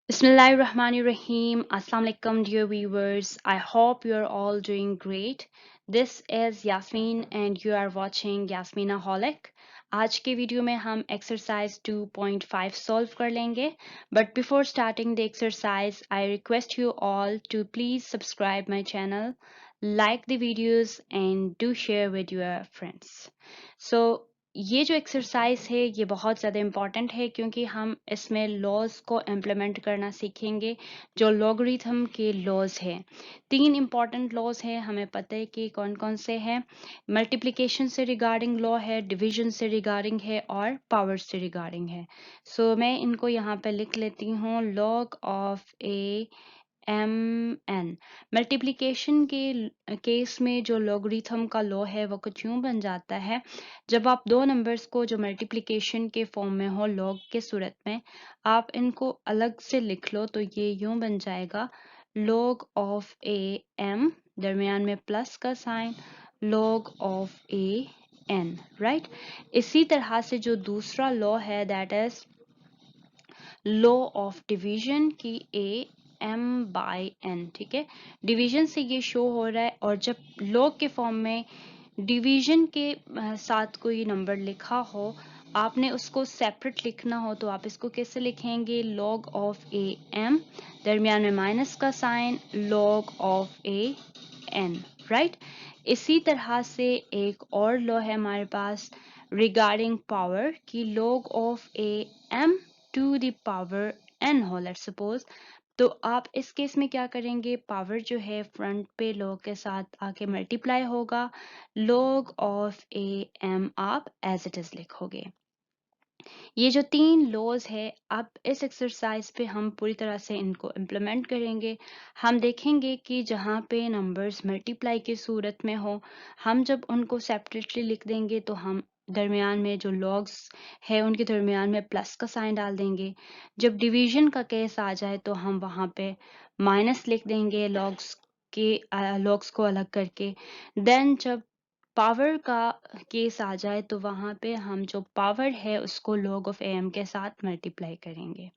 Bismillahirrahmanirrahim. Assalamu alaikum, dear viewers. I hope you're all doing great. This is Yasmin and you are watching Yasminaholic. आज के video में हम exercise 2.5 solve कर लेंगे but before starting the exercise I request you all to please subscribe my channel like the videos and do share with your friends. So ये जो exercise है ये बहुत ज़्यादा इम्पॉर्टेंट है क्योंकि हम इसमें लॉज को इम्प्लीमेंट करना सीखेंगे जो लॉगरिथम के लॉज हैं। 3 इम्पॉर्टेंट लॉज हैं, हमें पता है कि कौन कौन से हैं। मल्टीप्लिकेशन से रिगार्डिंग लॉ है, डिवीजन से रिगार्डिंग है और पावर से रिगार्डिंग है। सो मैं इनको यहाँ पे लिख लेती हूँ। Log of a m n multiplication के केस में जो लॉगरिथम का लॉ है वो कुछ यूं बन जाता है। जब आप दो नंबर्स को जो मल्टीप्लिकेशन के फॉर्म में हो लॉग के सूरत में, आप इनको अलग से लिख लो तो ये यूं बन जाएगा लॉग ऑफ ए एम, दरमियान में प्लस का sign, log of a n, right. इसी तरह से जो दूसरा लॉ है that is law of division की ए एम बाई एन, ठीक है। डिवीजन से ये शो हो रहा है और जब लॉग के फॉर्म में डिवीजन के साथ कोई नंबर लिखा हो, आपने उसको सेपरेट लिखना हो तो आप इसको कैसे लिखेंगे? लॉग ऑफ ए एम, दरमियान में माइनस का sign, log of a n, right. इसी तरह से एक और लॉ है हमारे पास रिगार्डिंग पावर की log of a m to the power n हो, लेट्स सपोज। तो आप इस केस में क्या करेंगे? पावर जो है फ्रंट पे log के साथ आके मल्टीप्लाई होगा, log ऑफ ए एम आप एज इट इज लिखोगे। ये जो 3 लॉज है, अब इस एक्सरसाइज पे हम पूरी तरह से इनको इम्प्लीमेंट करेंगे। हम देखेंगे कि जहाँ पे नंबर्स मल्टीप्लाई की सूरत में हो, हम जब उनको सेपरेटली लिख देंगे तो हम दरमियान में जो लॉग्स है उनके दरमियान में प्लस का साइन डाल देंगे। जब डिवीजन का केस आ जाए तो हम वहाँ पे माइनस लिख देंगे लॉग्स को अलग करके। देन जब पावर का केस आ जाए तो वहां पे हम जो पावर है उसको log ऑफ एम के साथ मल्टीप्लाई करेंगे।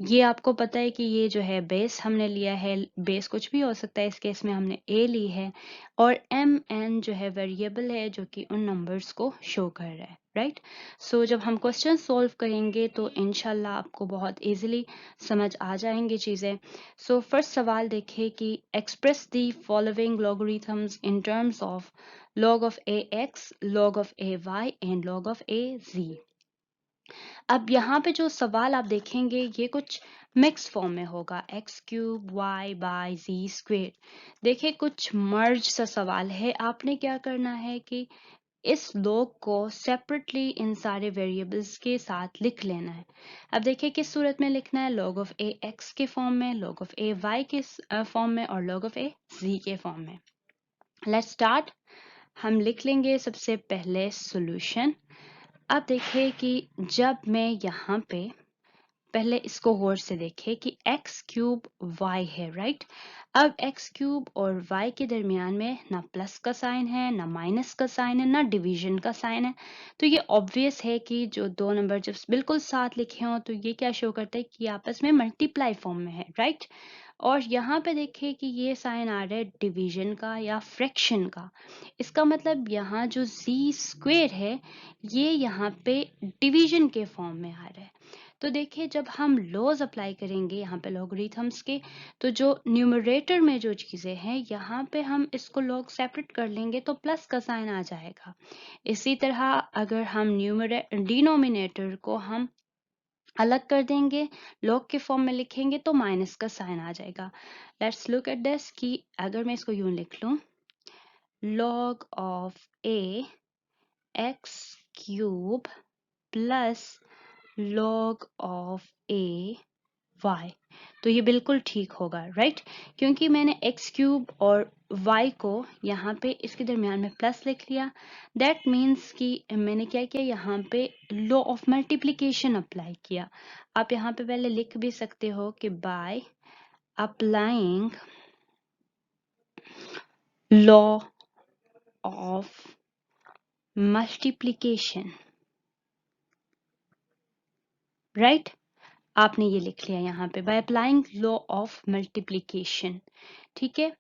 ये आपको पता है कि ये जो है बेस हमने लिया है, बेस कुछ भी हो सकता है, इस केस में हमने ए ली है और एम एन जो है वेरिएबल है जो कि उन नंबर्स को शो कर रहा है, राइट। सो जब हम क्वेश्चन सॉल्व करेंगे तो इनशाला आपको बहुत इजीली समझ आ जाएंगे चीज़ें। सो फर्स्ट सवाल देखिए कि express the following logarithms in terms of log of ax, log of ay and log of az। अब यहाँ पे जो सवाल आप देखेंगे ये कुछ मिक्स फॉर्म में होगा, x cube y by z square. देखिए कुछ मर्ज सा सवाल है, आपने क्या करना है कि इस log को सेपरेटली इन सारे वेरिएबल्स के साथ लिख लेना है। अब देखिए किस सूरत में लिखना है? log of a x के फॉर्म में, log of a y के फॉर्म में और log of a z के फॉर्म में। Let's start. हम लिख लेंगे सबसे पहले सॉल्यूशन। अब देखिए कि जब मैं यहाँ पे पहले इसको गौर से देखें कि x क्यूब y है, राइट। अब x क्यूब और y के दरमियान में ना प्लस का साइन है, ना माइनस का साइन है, ना डिवीजन का साइन है। तो ये ऑब्वियस है कि जो दो नंबर जब बिल्कुल साथ लिखे हों तो ये क्या शो करता है कि आपस में मल्टीप्लाई फॉर्म में है, राइट। और यहाँ पे देखिए कि ये साइन आ रहा है डिवीजन का या फ्रैक्शन का। इसका मतलब यहाँ जो जी स्क्वेयर है ये यहाँ पे डिवीजन के फॉर्म में आ रहा है। तो देखिए जब हम लॉज अप्लाई करेंगे यहाँ पे लॉगरिथम्स के, तो जो न्यूमरेटर में जो चीज़ें हैं यहाँ पे हम इसको लॉग सेपरेट कर लेंगे तो प्लस का साइन आ जाएगा। इसी तरह अगर हम डिनोमिनेटर को हम अलग कर देंगे, लॉग के फॉर्म में लिखेंगे तो माइनस का साइन आ जाएगा। लेट्स लुक एट दिस कि अगर मैं इसको यूं लिख लूं, log of a x cube plus log of A y, तो ये बिल्कुल ठीक होगा, राइट। क्योंकि मैंने x क्यूब और y को यहाँ पे इसके दरमियान में प्लस लिख लिया। दैट मीन्स कि मैंने क्या किया, यहाँ पे लॉ ऑफ मल्टीप्लिकेशन अप्लाई किया। आप यहाँ पे पहले लिख भी सकते हो कि by applying law of multiplication, right. आपने ये लिख लिया यहाँ पे by applying law of multiplication. ठीक है,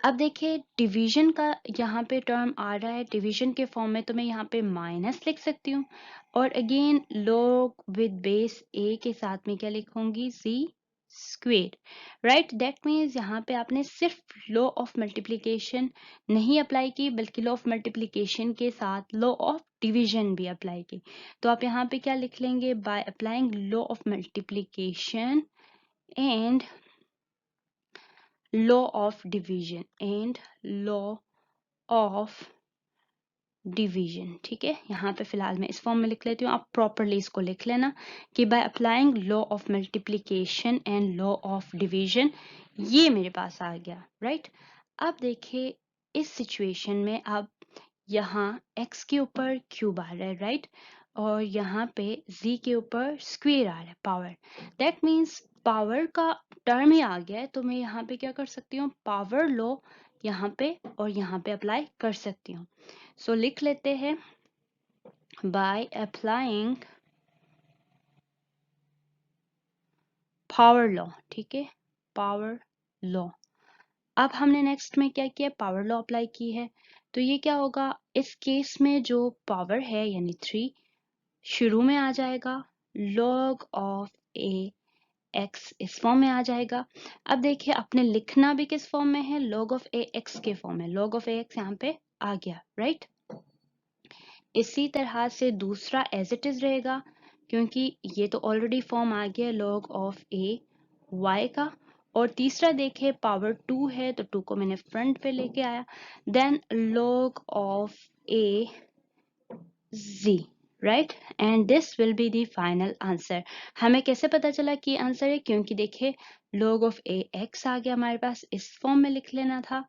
अब देखिए डिवीजन का यहाँ पे टर्म आ रहा है डिवीजन के फॉर्म में, तो मैं यहाँ पे माइनस लिख सकती हूँ, और again log with base a के साथ में क्या लिखूंगी, z square. Right, that means यहाँ पे आपने सिर्फ लॉ ऑफ मल्टीप्लिकेशन नहीं अप्लाई की, बल्कि लॉ ऑफ मल्टीप्लिकेशन के साथ लॉ ऑफ डिवीजन भी अप्लाई की। तो आप यहाँ पे क्या लिख लेंगे, by applying law of multiplication and law of division and law of division. ठीक है, यहाँ पे फिलहाल मैं इस फॉर्म में लिख लेती हूँ, आप प्रॉपरली इसको लिख लेना कि by applying law of multiplication and law of division, ये मेरे पास आ गया। राइट, अब देखिए इस सिचुएशन में अब यहाँ x के ऊपर क्यूब आ रहा है, राइट, और यहाँ पे z के ऊपर स्क्वेयर आ रहा है, पावर। दैट मीन्स पावर का टर्म ही आ गया है, तो मैं यहाँ पे क्या कर सकती हूँ, पावर लॉ यहाँ पे और यहाँ पे अप्लाई कर सकती हूँ। सो लिख लेते हैं बाय अप्लाइंग पावर लॉ। ठीक है, पावर लॉ। अब हमने नेक्स्ट में क्या किया, पावर लॉ अप्लाई की है, तो ये क्या होगा, इस केस में जो पावर है यानी 3 शुरू में आ जाएगा, log ऑफ ए एक्स इस फॉर्म में आ जाएगा। अब देखिए आपने लिखना भी किस फॉर्म में है, log ऑफ ए एक्स के फॉर्म में, log ऑफ ए एक्स यहाँ पे आ गया। राइट, इसी तरह से दूसरा एज इट इज रहेगा, क्योंकि ये तो ऑलरेडी फॉर्म आ गया log ऑफ ए वाई का, और तीसरा देखिए पावर 2 है तो 2 को मैंने फ्रंट पे लेके आया, then log of a z, right, and this will be the final answer. हमें कैसे पता चला कि आंसर है, क्योंकि देखिए log ऑफ ए एक्स आ गया हमारे पास, इस फॉर्म में लिख लेना था,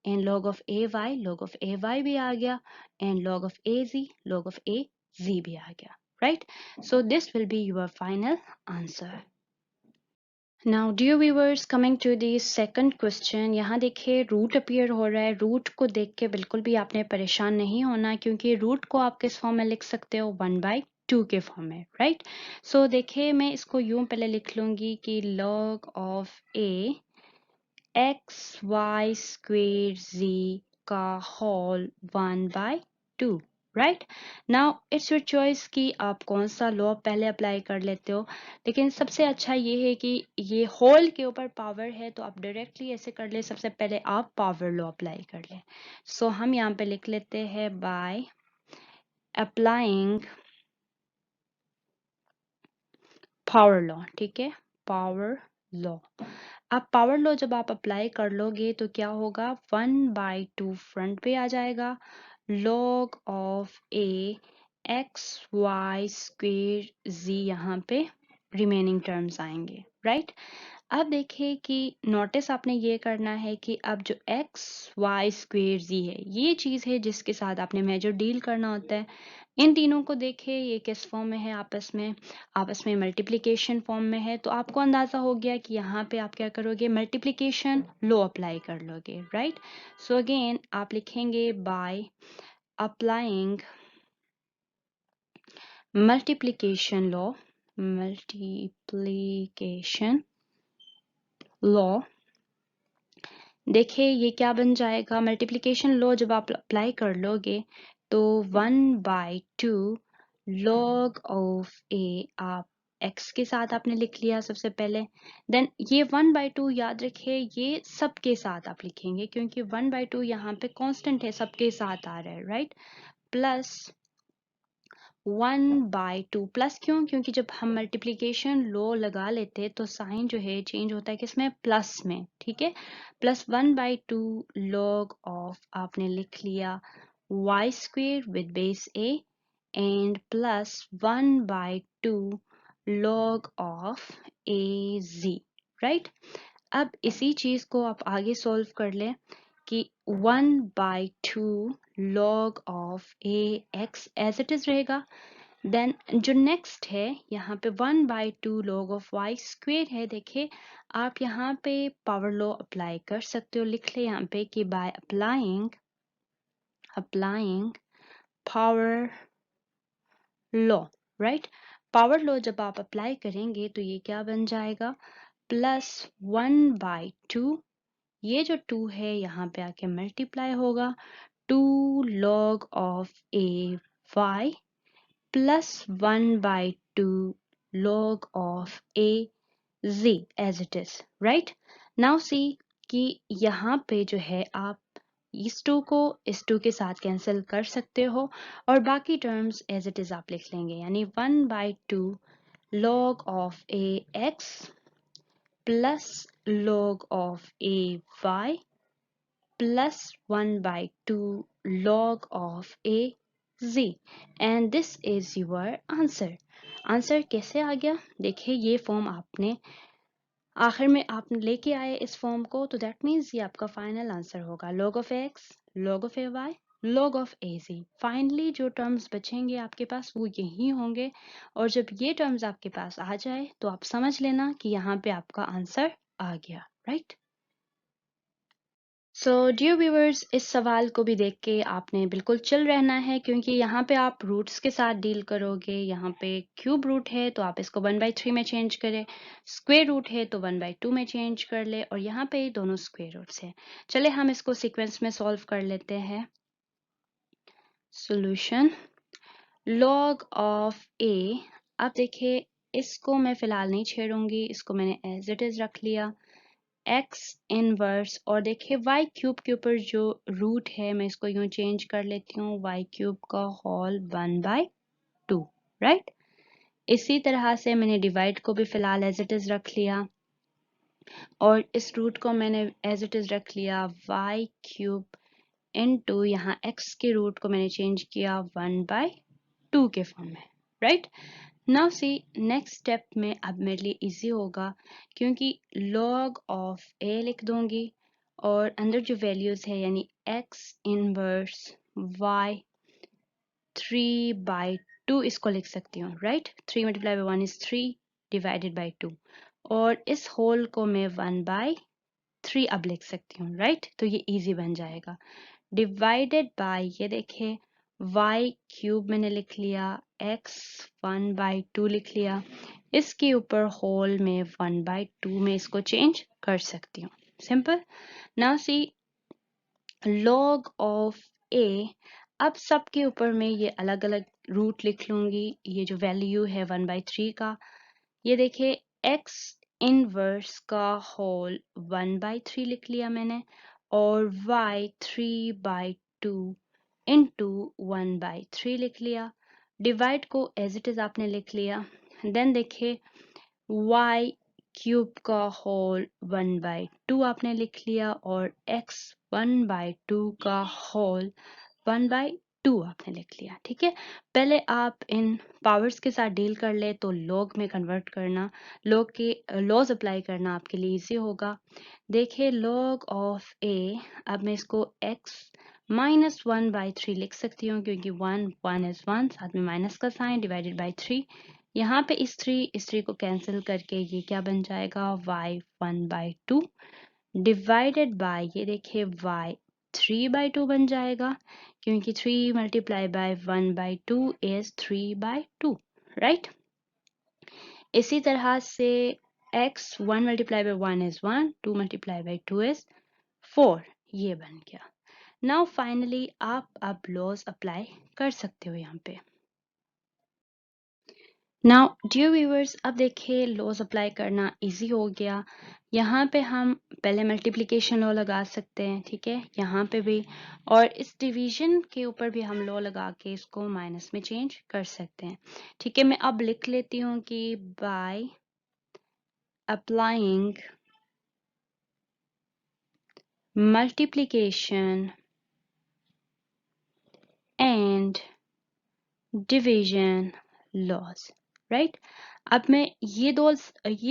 and log of a y, log of a y भी आ गया, and log of a g, log of a g भी आ गया। Right, so this will be your final answer. Now dear viewers, coming to the second question, यहाँ देखिए root appear हो रहा है। रूट को देख के बिल्कुल भी आपने परेशान नहीं होना, क्योंकि रूट को आप किस फॉर्म में लिख सकते हो, 1/2 के फॉर्म में। राइट, सो देखिए मैं इसको यूं पहले लिख लूंगी कि log of a x y square z का whole 1/2। Right, now it's your choice कि आप कौन सा लॉ पहले अप्लाई कर लेते हो, लेकिन सबसे अच्छा ये है कि ये होल के ऊपर पावर है, तो आप डायरेक्टली ऐसे कर ले, सबसे पहले आप पावर लॉ अप्लाई कर ले। सो हम यहाँ पे लिख लेते हैं बाय अप्लाइंग पावर लॉ। ठीक है, पावर लॉ। अब पावर लॉ जब आप अप्लाई कर लोगे तो क्या होगा, 1/2 फ्रंट पे आ जाएगा, log of a x y square z यहाँ पे रिमेनिंग टर्म्स आएंगे। राइट, अब देखिए कि नोटिस आपने ये करना है कि अब जो एक्स वाई स्क्वेयर जी है, ये चीज़ है जिसके साथ आपने मेजर डील करना होता है। इन तीनों को देखिए ये किस फॉर्म में है, आपस में मल्टीप्लिकेशन फॉर्म में है, तो आपको अंदाज़ा हो गया कि यहाँ पे आप क्या करोगे, मल्टीप्लिकेशन लो अप्लाई कर लोगे। राइट, सो अगेन आप लिखेंगे बाय अप्लाइंग मल्टीप्लिकेशन लॉ। देखिए ये क्या बन जाएगा, मल्टीप्लिकेशन लॉ जब आप अप्लाई कर लोगे तो 1/2 log ऑफ ए, आप x के साथ आपने लिख लिया सबसे पहले, देन ये 1/2 याद रखिए ये सबके साथ आप लिखेंगे, क्योंकि 1/2 यहाँ पे कांस्टेंट है, सबके साथ आ रहा है। राइट, प्लस 1/2 प्लस क्यों, क्योंकि जब हम मल्टीप्लिकेशन लो लगा लेते हैं तो साइन जो है चेंज होता है किसमें, प्लस में। ठीक है, प्लस 1/2 log ऑफ आपने लिख लिया y square with base a, and plus 1/2 log of a z. Right, अब इसी चीज को आप आगे सॉल्व कर लें कि 1/2 log of a x as it is रहेगा, देन जो नेक्स्ट है यहाँ पे 1/2 log ऑफ वाई स्क्वेयर है। देखिए आप यहाँ पे पावर लॉ अप्लाई कर सकते हो, लिख ले यहाँ पे कि by applying power law. Right, power law जब आप अप्लाई करेंगे तो ये क्या बन जाएगा, +1/2, ये जो 2 है यहाँ पे आके मल्टीप्लाई होगा 2 log of a y +1/2 log of a z as it is, right? Now see कि यहाँ पे जो है आप इस 2 को इस 2 के साथ कैंसिल कर सकते हो और बाकी टर्म्स एज इट इज आप लिख लेंगे, यानी 1/2 log of a x plus log of a y plus 1/2 log of a z, and this is your answer. Answer कैसे आ गया, देखिए ये फॉर्म आपने आखिर में आप लेके आए इस फॉर्म को, तो दैट मीन्स ये आपका फाइनल आंसर होगा, log of x log of ay log of az. Finally जो टर्म्स बचेंगे आपके पास वो यही होंगे, और जब ये टर्म्स आपके पास आ जाए तो आप समझ लेना कि यहाँ पे आपका आंसर आ गया, राइट? सो डियर व्यूअर्स, इस सवाल को भी देख के आपने बिल्कुल चिल रहना है, क्योंकि यहाँ पे आप रूट्स के साथ डील करोगे। यहाँ पे क्यूब रूट है तो आप इसको 1/3 में चेंज करें, स्क्वायर रूट है तो 1/2 में चेंज कर ले, और यहाँ पे दोनों स्क्वायर रूट्स है। चले हम इसको सीक्वेंस में सॉल्व कर लेते हैं। सॉल्यूशन लॉग ऑफ ए, अब देखिए इसको मैं फिलहाल नहीं छेड़ूंगी, इसको मैंने एज इट इज रख लिया, x इनवर्स, और देखिए y क्यूब के ऊपर जो रूट है मैं इसको यूं चेंज कर लेती हूँ, y क्यूब का होल 1/2, राइट? इसी तरह से मैंने डिवाइड को भी फिलहाल एज इट इज रख लिया, और इस रूट को मैंने एज इट इज रख लिया y क्यूब इनटू यहाँ x के रूट को मैंने चेंज किया 1/2 के फॉर्म में, राइट? नाउ सी नेक्स्ट स्टेप में अब मेरे लिए इजी होगा, क्योंकि log ऑफ a लिख दूंगी और अंदर जो वैल्यूज है यानी x इनवर्स y 3/2 इसको लिख सकती हूँ, right? 3 multiply by 1 is 3 divided by 2, और इस होल को मैं 1/3 अब लिख सकती हूँ, राइट? तो ये इजी बन जाएगा, डिवाइडेड बाय ये देखें y क्यूब मैंने लिख लिया, x 1/2 लिख लिया, इसके ऊपर होल में 1/2 में इसको चेंज कर सकती हूँ, simple. Now see log of a, अब सबके ऊपर मैं ये अलग अलग रूट लिख लूंगी, ये जो वैल्यू है 1/3 का, ये देखिए x इनवर्स का होल 1/3 लिख लिया मैंने, और y 3/2 इंटू 1/3 लिख लिया, डिवाइड को एज इट इज आपने लिख लिया, देन देखिए y क्यूब का होल 1/2 आपने लिख लिया, और x 1/2 का होल 1/2 आपने लिख लिया, ठीक है? पहले आप इन पावर्स के साथ डील कर ले तो log में कन्वर्ट करना, log के लॉज अप्लाई करना आपके लिए इजी होगा। देखिए log ऑफ a, अब मैं इसको x -1/3 लिख सकती हूँ, क्योंकि 1 इज 1, साथ में माइनस का साइन, डिवाइडेड बाई 3, यहाँ पे इस 3 को कैंसिल करके ये क्या बन जाएगा, y 1/2 डिवाइडेड बाय ये देखिए y 3/2 बन जाएगा, क्योंकि 3 मल्टीप्लाई बाय 1/2 इज 3/2, राइट? इसी तरह से x 1 multiply by 1 is 1, 2 multiply by 2 is 4, ये बन गया। नाउ फाइनली आप अब लॉज अप्लाई कर सकते हो यहाँ पे। नाउ डियर व्यूअर्स, अब देखिए लॉज अप्लाई करना इजी हो गया। यहाँ पे हम पहले मल्टीप्लिकेशन लॉ लगा सकते हैं, ठीक है, यहाँ पे भी, और इस डिवीजन के ऊपर भी हम लॉ लगा के इसको माइनस में चेंज कर सकते हैं, ठीक है। मैं अब लिख लेती हूँ कि by applying multiplication and division laws, right? अब मैं ये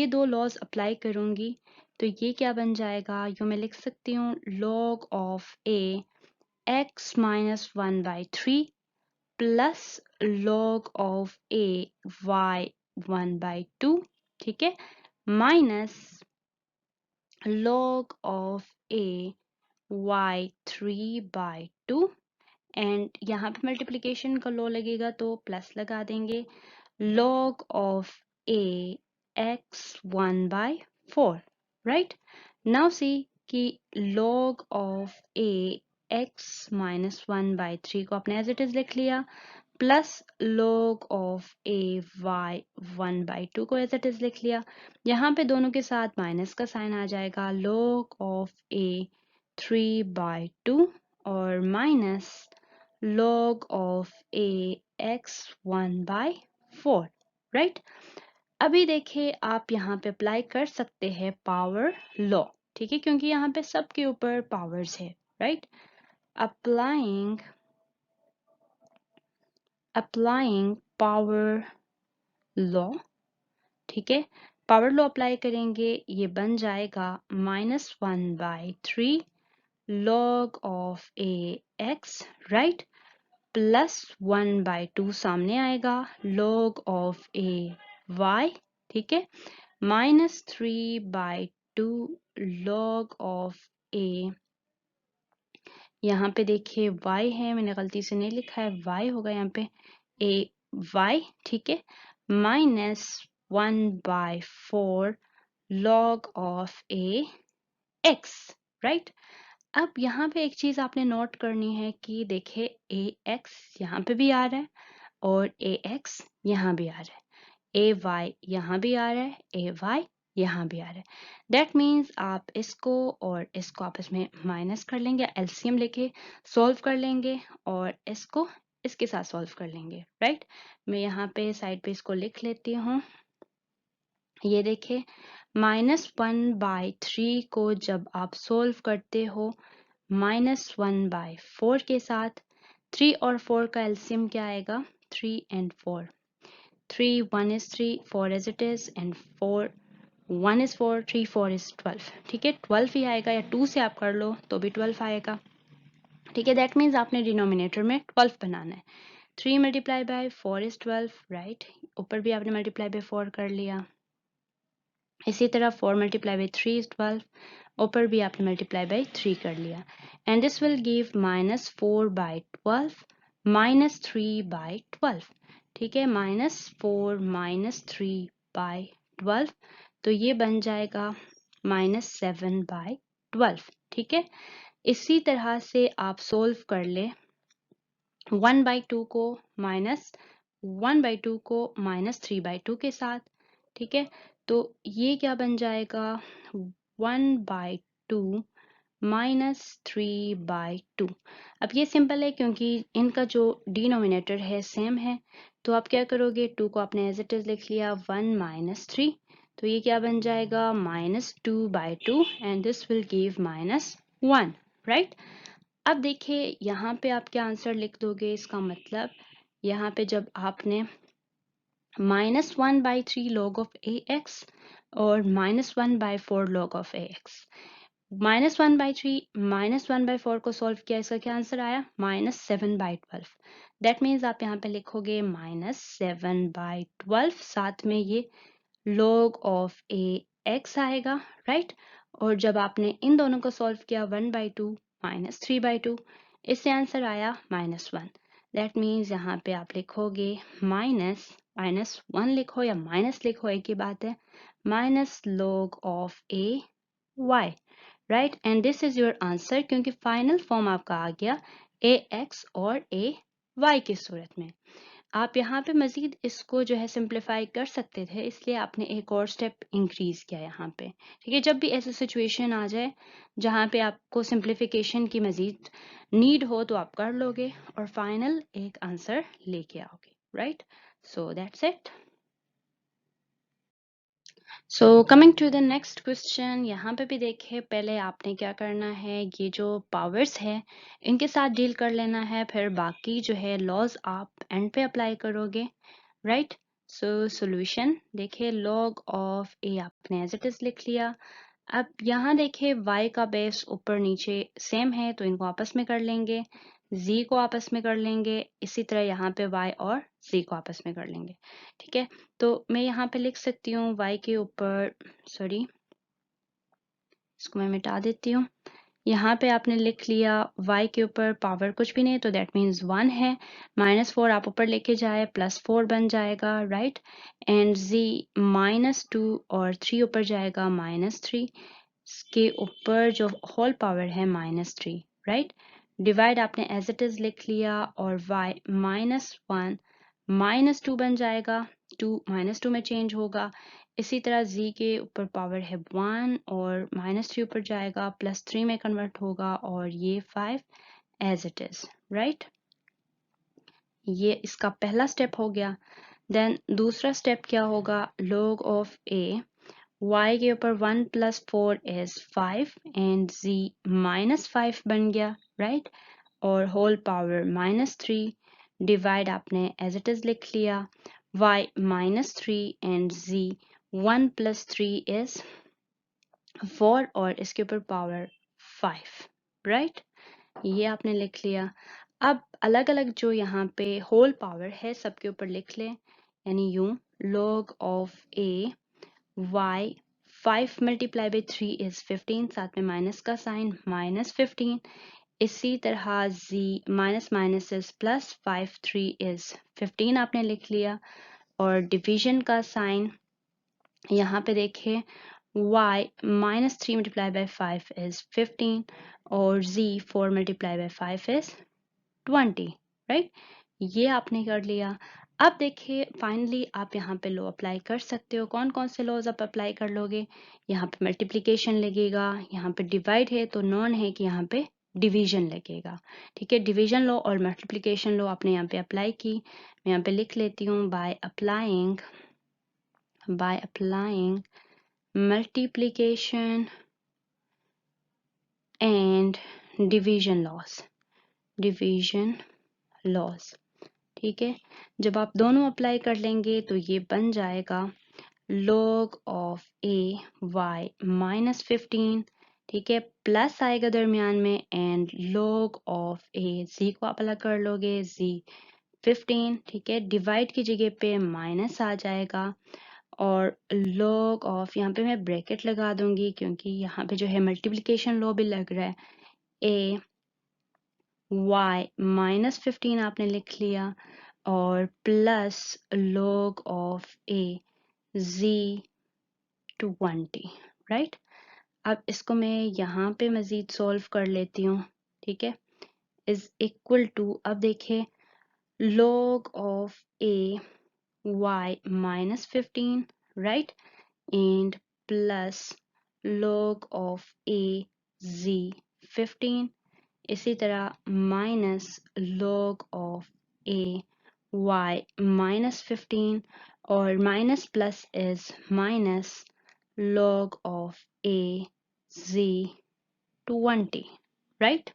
दो लॉज अप्लाई करूंगी, तो ये क्या बन जाएगा, यो मैं लिख सकती हूँ log of a x -1/3 plus log of a y 1/2, ठीक है, minus log of a y 3/2, and यहाँ पे मल्टीप्लिकेशन का लॉ लगेगा तो प्लस लगा देंगे, log of a x 1 by 4, right? Now see कि log of a x minus 1 by 3 को आपने as it is लिख लिया, plus log of a y 1 by 2 को as it is लिख लिया। यहाँ पे दोनों के साथ माइनस का साइन आ जाएगा, log of a 3 by 2 और minus log of a x 1 by 4, right? अभी देखिए आप यहाँ पे अप्लाई कर सकते हैं पावर लॉ, ठीक है, क्योंकि यहाँ पे सबके ऊपर पावर्स है, राइट? अप्लाइंग पावर लॉ, ठीक है, पावर लॉ अप्लाई करेंगे, ये बन जाएगा -1/3 log of a x, right, plus 1/2 सामने आएगा log ऑफ ए वाई, ठीक है, -3/2 log ऑफ ए, यहाँ पे देखिए y है, मैंने गलती से नहीं लिखा है, y होगा यहाँ पे ए वाई, ठीक है, -1/4 log of a x, right? अब यहाँ पे एक चीज आपने नोट करनी है कि देखिए ए एक्स यहाँ पे भी आ रहा है और ए एक्स यहाँ भी आ रहा है, ए वाई यहाँ भी आ रहा है, ए वाई यहाँ भी आ रहा है। दैट मीन्स आप इसको और इसको आपस में माइनस कर लेंगे, एलसीएम लेके सॉल्व कर लेंगे और इसको इसके साथ सॉल्व कर लेंगे, राइट? मैं यहाँ पे साइड पे इसको लिख लेती हूँ। ये देखिए -1/3 को जब आप सोल्व करते हो -1/4 के साथ, 3 और 4 का एलसीएम क्या आएगा? 3 and 4, 3 1 is 3, 4 as it is and 4 1 is 4, 3 4 is 12, ठीक है, 12 ही आएगा, या 2 से आप कर लो तो भी 12 आएगा, ठीक है। दैट मीन्स आपने डिनोमिनेटर में 12 बनाना है। 3 मल्टीप्लाई बाय 4 इज 12, राइट, ऊपर भी आपने मल्टीप्लाई बाय 4 कर लिया, इसी तरह 4 मल्टीप्लाई बाय 3 इज 12, ऊपर भी आपने मल्टीप्लाई बाय 3 कर लिया, एंड दिस विल गिव -4/12 -3/12, ठीक है, -4 -3/12, तो ये बन जाएगा -7/12, ठीक है। इसी तरह से आप सोल्व कर ले 1/2 को -1/2 के साथ, ठीक है, तो ये क्या बन जाएगा 1/2 -3/2। अब ये सिंपल है क्योंकि इनका जो डिनोमिनेटर है सेम है, तो आप क्या करोगे, 2 को आपने एज इट इज लिख लिया, 1 -3, तो ये क्या बन जाएगा -2/2 and this will give -1, right? अब देखिए यहाँ पे आप क्या आंसर लिख दोगे, इसका मतलब यहाँ पे जब आपने -1/3 log ऑफ ए एक्स और -1/4 log ऑफ ए एक्स, -1/3 -1/4 को सॉल्व किया, इसका क्या आंसर आया -7/12। दैट मीन्स आप यहाँ पे लिखोगे -7/12, साथ में ये log ऑफ ए एक्स आएगा, राइट? और जब आपने इन दोनों को सॉल्व किया 1/2 -3/2, इससे आंसर आया -1। दैट मीन्स यहाँ पे आप लिखोगे -1 लिखो या माइनस लिखो, एक ही बात है, -log of a y, right? And this is your answer, क्योंकि फाइनल फॉर्म आपका आ गया ए एक्स और ए वाई की सूरत में। आप यहाँ पे मजीद इसको जो है सिंप्लीफाई कर सकते थे, इसलिए आपने एक और स्टेप इंक्रीज किया यहाँ पे, ठीक है। जब भी ऐसी सिचुएशन आ जाए जहाँ पे आपको सिंप्लीफिकेशन की मजीद नीड हो तो आप कर लोगे और फाइनल एक आंसर लेके आओगे, right? So that's it. So coming to the next question, यहाँ पे भी देखिए पहले आपने क्या करना है, ये जो पावर्स है इनके साथ डील कर लेना है, फिर बाकी जो है लॉज आप एंड पे अप्लाई करोगे, राइट? सो सॉल्यूशन देखिए, log ऑफ ए आपने एज इट इज लिख लिया। अब यहाँ देखिए y का बेस ऊपर नीचे सेम है तो इनको आपस में कर लेंगे, z को आपस में कर लेंगे, इसी तरह यहाँ पे y और z को आपस में कर लेंगे, ठीक है। तो मैं यहाँ पे लिख सकती हूँ y के ऊपर, सॉरी इसको मैं मिटा देती हूँ, यहाँ पे आपने लिख लिया y के ऊपर पावर कुछ भी नहीं तो दैट मीन्स 1 है, -4 आप ऊपर लेके जाए +4 बन जाएगा, राइट। एंड z -2 और 3 ऊपर जाएगा -3 के ऊपर जो होल पावर है -3, राइट। डिवाइड आपने एज इट इज लिख लिया और y -1 -2 बन जाएगा, 2 -2 में चेंज होगा। इसी तरह z के ऊपर पावर है 1 और -3 ऊपर जाएगा +3 में कन्वर्ट होगा और ये 5 एज इट इज, राइट। ये इसका पहला स्टेप हो गया। देन दूसरा स्टेप क्या होगा, log ऑफ a, y के ऊपर 1 + 4 इज 5 एंड z -5 बन गया, राइट। और होल पावर -3 डिवाइड आपने एज इट इज लिख लिया, y -3 एंड z 1 + 3 इज 4 और इसके ऊपर पावर 5, राइट। ये आपने लिख लिया। अब अलग अलग जो यहाँ पे होल पावर है सबके ऊपर लिख लें, यानी यूं log of a y 5 × 3 is 15, साथ में माइनस का साइन -15। इसी तरह z minus minus is plus 5 3 is 15 आपने लिख लिया। और डिवीजन का साइन यहाँ पे देखें, y -3 × 5 is 15 और z 4 × 5 is 20, राइट। ये आपने कर लिया। अब देखिए फाइनली आप यहाँ पे लॉ अप्लाई कर सकते हो। कौन कौन से लॉज आप अप्लाई कर लोगे, यहाँ पे मल्टीप्लिकेशन लगेगा, यहाँ पे डिवाइड है तो नॉन है कि यहाँ पे डिवीजन लगेगा, ठीक है। डिवीजन लॉ और मल्टीप्लिकेशन लॉ आपने यहाँ पे अप्लाई की। मैं यहाँ पे लिख लेती हूँ, by applying multiplication and division laws, ठीक है। जब आप दोनों अप्लाई कर लेंगे तो ये बन जाएगा log ऑफ a y -15, ठीक है, प्लस आएगा दरमियान में and log of a z को आप अलग कर लोगे, z 15, ठीक है, डिवाइड की जगह पे माइनस आ जाएगा और log ऑफ, यहाँ पे मैं ब्रैकेट लगा दूंगी क्योंकि यहाँ पे जो है मल्टीप्लिकेशन लॉ भी लग रहा है, a y -15 आपने लिख लिया और plus log of a z 20, right. अब इसको मैं यहाँ पे मजीद सॉल्व कर लेती हूँ, ठीक है, इज इक्वल टू, अब देखें log of a y -15, right, and plus log of a z 15, इसी तरह minus log of a y -15 और minus plus is minus log of a z 20, right.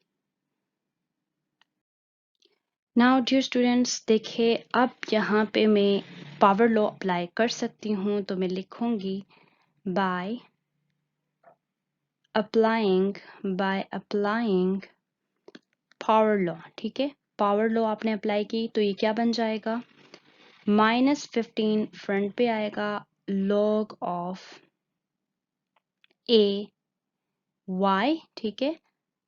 Now dear students देखिए, अब यहाँ पे मैं पावर लॉ अप्लाई कर सकती हूँ, तो मैं लिखूंगी बाय अप्लाइंग पावर लॉ, ठीक है। पावर लॉ आपने अप्लाई की तो ये क्या बन जाएगा, -15 फ्रंट पे आएगा, log ऑफ a y, ठीक है,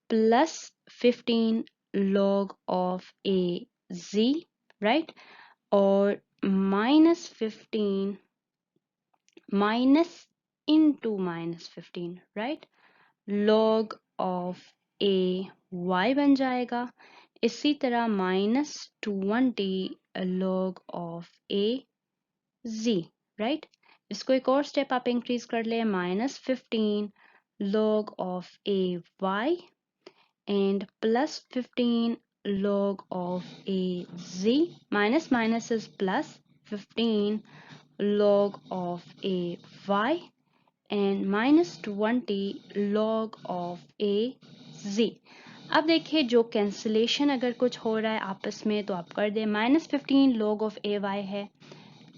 plus 15 log of a z, right, और -15 minus into -15, right, log of a y बन जाएगा। इसी तरह -20 log of a z, right. इसको एक और स्टेप आप इंक्रीज कर ले, -15 log of a y and +15 log of a z, minus minus is plus 15 log of a y and -20 log of a z। अब देखिए जो कैंसिलेशन अगर कुछ हो रहा है आपस में तो आप कर दें, -15 log ऑफ a y है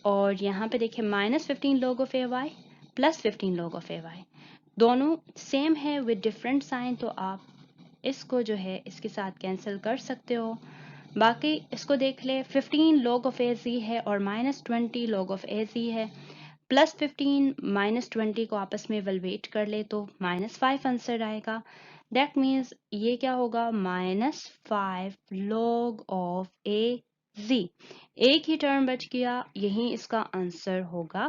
और यहाँ पे देखिए -15 log of a y +15 log of a y, दोनों सेम है विद डिफरेंट साइन, तो आप इसको जो है इसके साथ कैंसिल कर सकते हो। बाकी इसको देख ले, 15 log ऑफ a z है और -20 log ऑफ a z है, +15 -20 को आपस में वेलवेट कर ले तो -5 आंसर आएगा। दैट मीन्स ये क्या होगा, -5 log of a z। एक ही टर्म बच गया, यही इसका आंसर होगा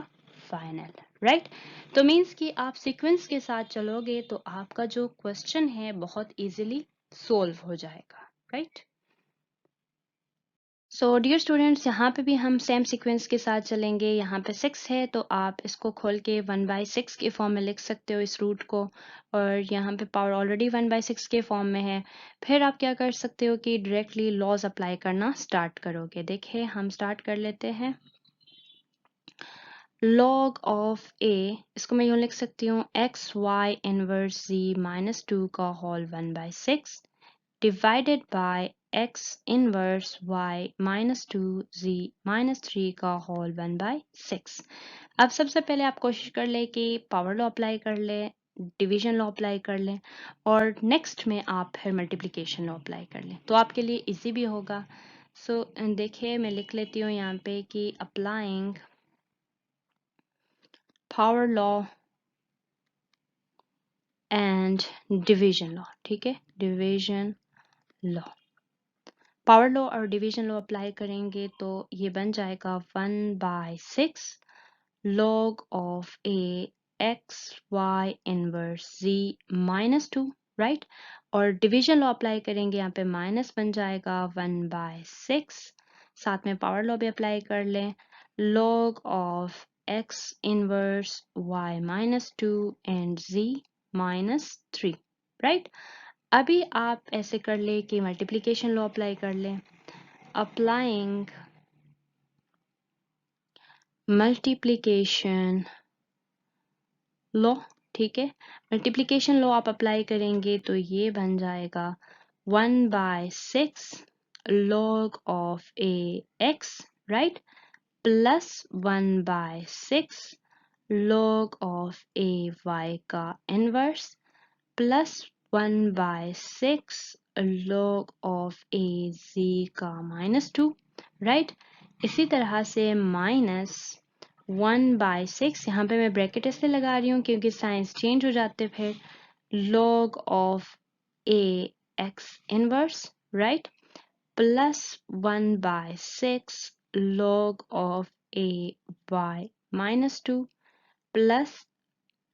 फाइनल, राइट। तो मीन्स कि आप सीक्वेंस के साथ चलोगे तो आपका जो क्वेश्चन है बहुत इजीली सोल्व हो जाएगा, राइट। सो डियर स्टूडेंट्स, यहाँ पे भी हम सेम सीक्वेंस के साथ चलेंगे। यहाँ पे 6 है तो आप इसको खोल के 1/6 के फॉर्म में लिख सकते हो इस रूट को, और यहाँ पे पावर ऑलरेडी 1/6 के फॉर्म में है। फिर आप क्या कर सकते हो कि डायरेक्टली लॉज अप्लाई करना स्टार्ट करोगे। देखिए हम स्टार्ट कर लेते हैं। log ऑफ a, इसको मैं यूँ लिख सकती हूँ xy इनवर्स z -2 का whole 1/6 divided by x inverse y -2z -3 का होल 1/6। अब सबसे पहले आप कोशिश कर ले कि पावर लॉ अप्लाई कर ले, डिवीजन लॉ अप्लाई कर ले, और नेक्स्ट में आप फिर मल्टीप्लिकेशन लॉ अप्लाई कर लें तो आपके लिए इजी भी होगा। सो देखिए मैं लिख लेती हूँ यहाँ पे कि applying power law and division law. ठीक है, डिवीजन लॉ, पावर लॉ और डिवीजन लॉ अप्लाई करेंगे तो ये बन जाएगा 1/6 log of a x y inverse z -2, right. और डिवीजन लॉ अप्लाई करेंगे, यहाँ पे माइनस बन जाएगा 1/6, साथ में पावर लॉ भी अप्लाई कर लें, log of x inverse y -2 and z -3, right. अभी आप ऐसे कर ले कि मल्टीप्लिकेशन लॉ अप्लाई कर लें, अप्लाइंग मल्टीप्लिकेशन लॉ। ठीक है, मल्टीप्लिकेशन लॉ आप अप्लाई करेंगे तो ये बन जाएगा 1/6 log of a x, right, plus 1/6 log of a y का inverse plus 1/6 log of a z का -2, राइट। इसी तरह से -1/6, यहाँ पे मैं ब्रैकेट इसलिए लगा रही हूँ क्योंकि साइंस चेंज हो जाते फिर, log of a x inverse, right, plus 1/6 log of a y -2 plus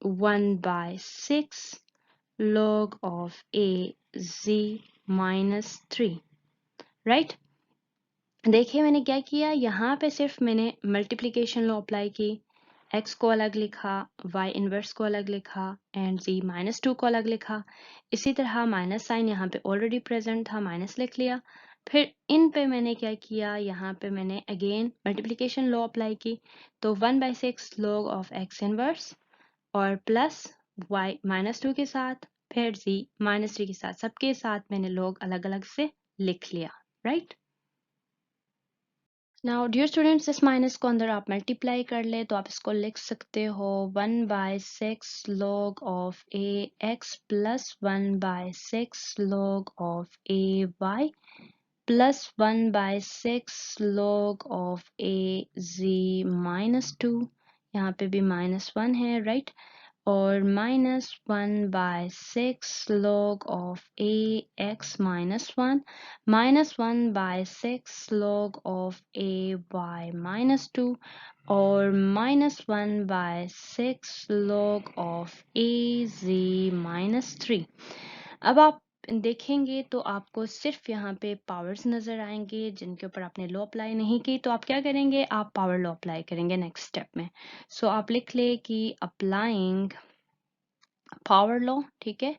1/6 log of a z -3, right. देखिए मैंने क्या किया, यहाँ पे सिर्फ मैंने मल्टीप्लिकेशन लॉ अप्लाई की, x को अलग लिखा, y इनवर्स को अलग लिखा एंड z -2 को अलग लिखा। इसी तरह माइनस साइन यहाँ पे ऑलरेडी प्रेजेंट था, माइनस लिख लिया। फिर इन पे मैंने क्या किया, यहाँ पे मैंने अगेन मल्टीप्लिकेशन लॉ अप्लाई की, तो 1/6 log ऑफ x इनवर्स और प्लस y -2 के साथ, फिर z -3 के साथ, सबके साथ मैंने लोग अलग अलग से लिख लिया, राइट। नाउ डियर स्टूडेंट्स, इस माइनस को अंदर आप मल्टीप्लाई कर ले तो आप इसको लिख सकते हो 1/6 log of a x plus 1/6 log of a y plus 1/6 log of a z -2, यहाँ पे भी -1 है, राइट, और -1/6 log of a x -1 -1/6 log of a y -2 और -1/6 log of a z -3। अब आप देखेंगे तो आपको सिर्फ यहाँ पे पावर्स नजर आएंगे जिनके ऊपर आपने लॉ अप्लाई नहीं की, तो आप क्या करेंगे, आप पावर लॉ अप्लाई करेंगे नेक्स्ट स्टेप में। सो आप लिख ले कि अप्लाइंग पावर लॉ, ठीक है,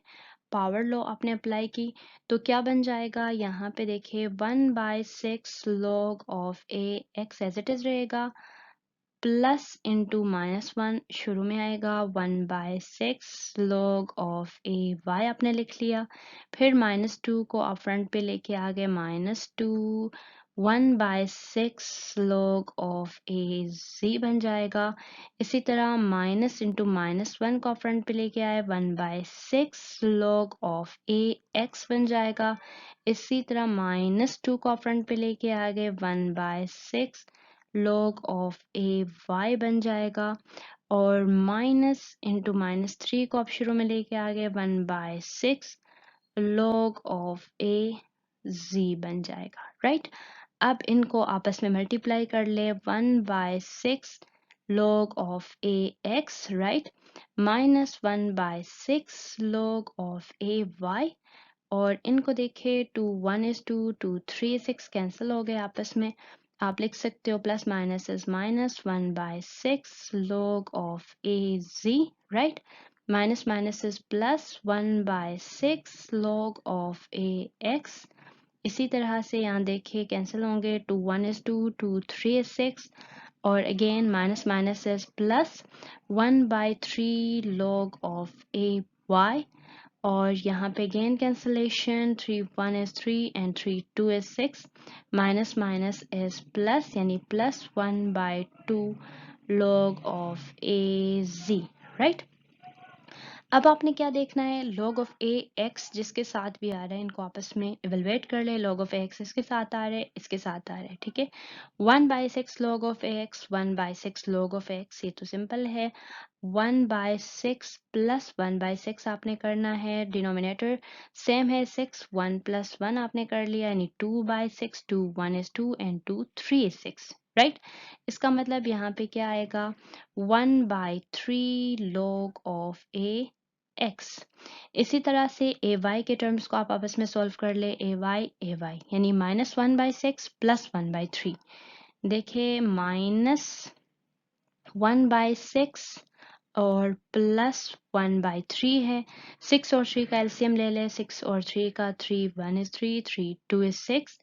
पावर लॉ आपने अप्लाई की तो क्या बन जाएगा, यहाँ पे देखिए 1/6 log of a x as it is रहेगा, प्लस इंटू -1 शुरू में आएगा, 1/6 log ऑफ a y आपने लिख लिया, फिर -2 को आप फ्रंट पे लेके आ गए, -2 1/6 log ऑफ a z बन जाएगा। इसी तरह माइनस इंटू -1 को फ्रंट पे लेके आए, 1/6 log ऑफ a x बन जाएगा। इसी तरह -2 को फ्रंट पे लेके आ गए, 1/6 log ऑफ a y बन जाएगा। और माइनस इंटू -3 को आप शुरू में लेके आ गए, 1/6 log of a z बन जाएगा, राइट। अब इनको आपस में मल्टीप्लाई कर ले, 1/6 log of a x, right, minus 1/6 log of a y, और इनको देखें, 2 1 is 2 2 3 6 कैंसिल हो गए आपस में। आप लिख सकते हो plus minus is minus, 1/6 log of a z, right, minus minus is plus, 1/6 log of a x। इसी तरह से यहाँ देखिए कैंसिल होंगे, 2 1 is 2 2 3 is 6, और again minus minus is plus, 1/3 log of a y, और यहाँ पे again cancellation, 3 1 is 3 and 3 2 is 6, minus minus is plus, यानी plus 1/2 log of a z, right. अब आपने क्या देखना है, log of a x जिसके साथ भी आ रहा है इनको आपस में इवेलुएट कर ले। log of a x इसके साथ आ रहा है, इसके साथ आ रहा है, ठीक है। 1/6 log of a x, 1/6 log of a x, ये तो सिंपल है। 1/6 प्लस 1/6 आपने करना है, डिनोमिनेटर सेम है 6, 1 + 1 आपने कर लिया, यानी 2/6, 2 1 is 2 and 2 3 is 6, राइट। इसका मतलब यहाँ पे क्या आएगा, 1/3 log of a x। इसी तरह से ए वाई के टर्म्स को आप आपस में सॉल्व कर ले, ए वाई यानी -1/6 + 1/3। देखिए -1/6 और +1/3 है। 6 और 3 का एलसीएम ले ले, 6 और 3 का, 3 1 is 3, 3 2 is 6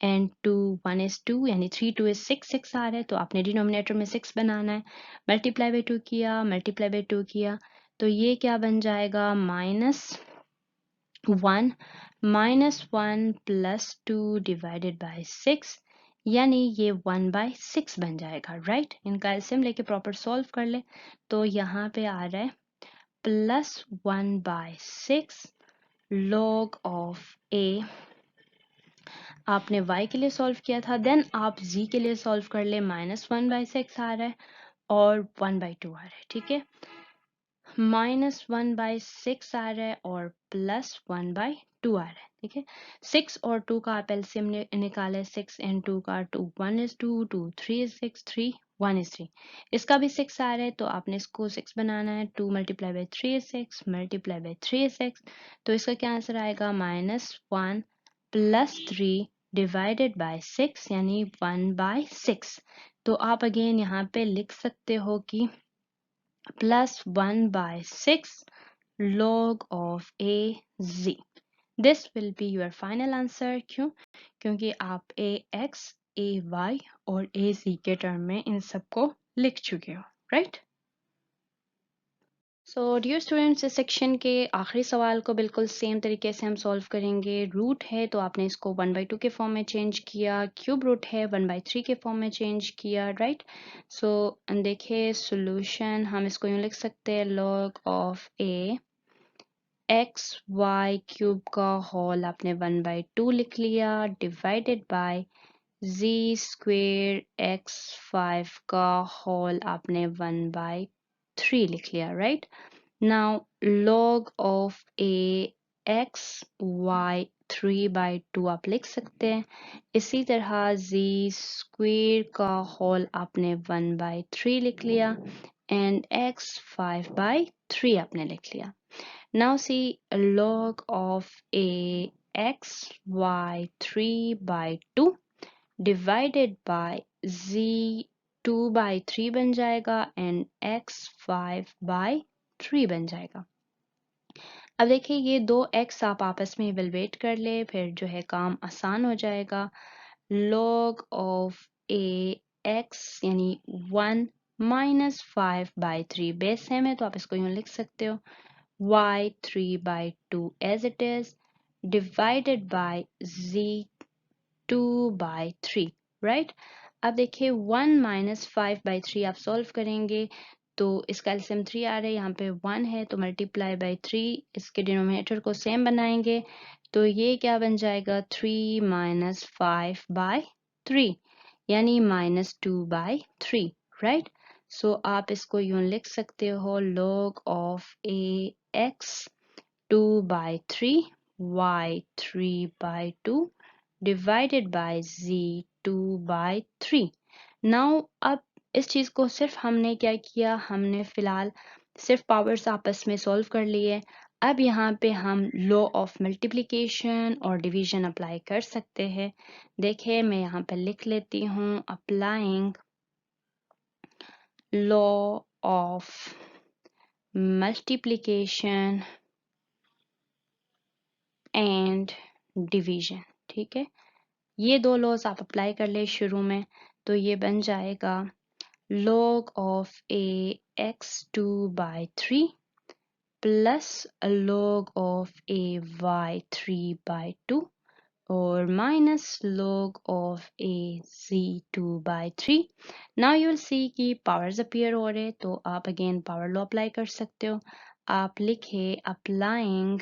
एंड 2 1 is 2, यानी 3 2 is 6, 6 आ रहा है तो आपने डिनोमिनेटर में 6 बनाना है। मल्टीप्लाई बाई 2 किया, मल्टीप्लाई बाई 2 किया, तो ये क्या बन जाएगा, -1 -1 + 2 डिवाइडेड बाई 6, यानी ये 1/6 बन जाएगा, राइट। इनका एलसीएम लेके प्रॉपर सॉल्व कर ले, तो यहाँ पे आ रहा है +1/6 log of a। आपने y के लिए सॉल्व किया था, देन आप z के लिए सॉल्व कर ले, -1/6 आ रहा है और 1/2 आ रहा है, ठीक है। -1/6 आ रहा है और +1/2 आ रहा है, ठीक है। 6 और 2 का आप एलसीएम निकाले, 6 and 2 का, 2 1 is 2, 2 3 is 6, 3 1 is 3। इसका भी 6 आ रहा है तो आपने इसको 6 बनाना है, 2 × 3 is 6, मल्टीप्लाई बाई 3 is 6, तो इसका क्या आंसर आएगा, -1 + 3 डिवाइडेड बाई 6, यानी 1/6। तो आप अगेन यहाँ पे लिख सकते हो कि +1/6 log of a z। This will be your final answer। क्यों? क्योंकि आप a x, a y और a z के टर्म में इन सबको लिख चुके हो, राइट। सो डियर स्टूडेंट्स, इस सेक्शन के आखिरी सवाल को बिल्कुल सेम तरीके से हम सॉल्व करेंगे। रूट है तो आपने इसको 1/2 के फॉर्म में चेंज किया, क्यूब रूट है 1/3 के फॉर्म में चेंज किया, राइट। सो देखिए सॉल्यूशन हम इसको यूँ लिख सकते हैं, log of a x y cube का होल आपने 1/2 लिख लिया, divided by z square x 5 का होल आपने 1/3 लिख लिया, right. Now log of a x y 3/2 आप लिख सकते हैं। इसी तरह z स्क्वेयर का होल आपने 1/3 लिख लिया एंड x 5/3 आपने लिख लिया। Now see log of a x y 3/2 divided by z 2/3 बन जाएगा एंड x 5/3 बन जाएगा। अब देखिए ये दो x आप आपस में इवेलुएट कर ले, फिर जो है काम आसान हो जाएगा। log of a x यानी 1 -5/3 बेस सेम है तो आप इसको यूँ लिख सकते हो, y 3/2 as it is divided by z 2/3, right. अब देखिए 1 -5/3 आप सॉल्व करेंगे तो इसका एलसीएम 3 आ रहा है, यहाँ पे 1 है तो मल्टीप्लाई बाई 3, इसके डिनोमिनेटर को सेम बनाएंगे तो ये क्या बन जाएगा, 3 - 5/3 यानी -2/3, राइट। सो आप इसको यूँ लिख सकते हो, log of a x 2/3 y3/2 divided by z2/3। Now अब इस चीज को सिर्फ हमने क्या किया, हमने फिलहाल सिर्फ पावर्स आपस में सॉल्व कर लिए। अब यहाँ पे हम लॉ ऑफ मल्टीप्लिकेशन और डिवीजन अप्लाई कर सकते हैं। देखिए मैं यहाँ पे लिख लेती हूँ, applying law of multiplication and division. ठीक है, ये दो लॉज आप अप्लाई कर ले शुरू में, तो ये बन जाएगा log of a x2/3 plus log of a y3/2 और minus log of a z2/3। now you will see कि powers appear हो रहे, तो आप again power law apply कर सकते हो। आप लिखे applying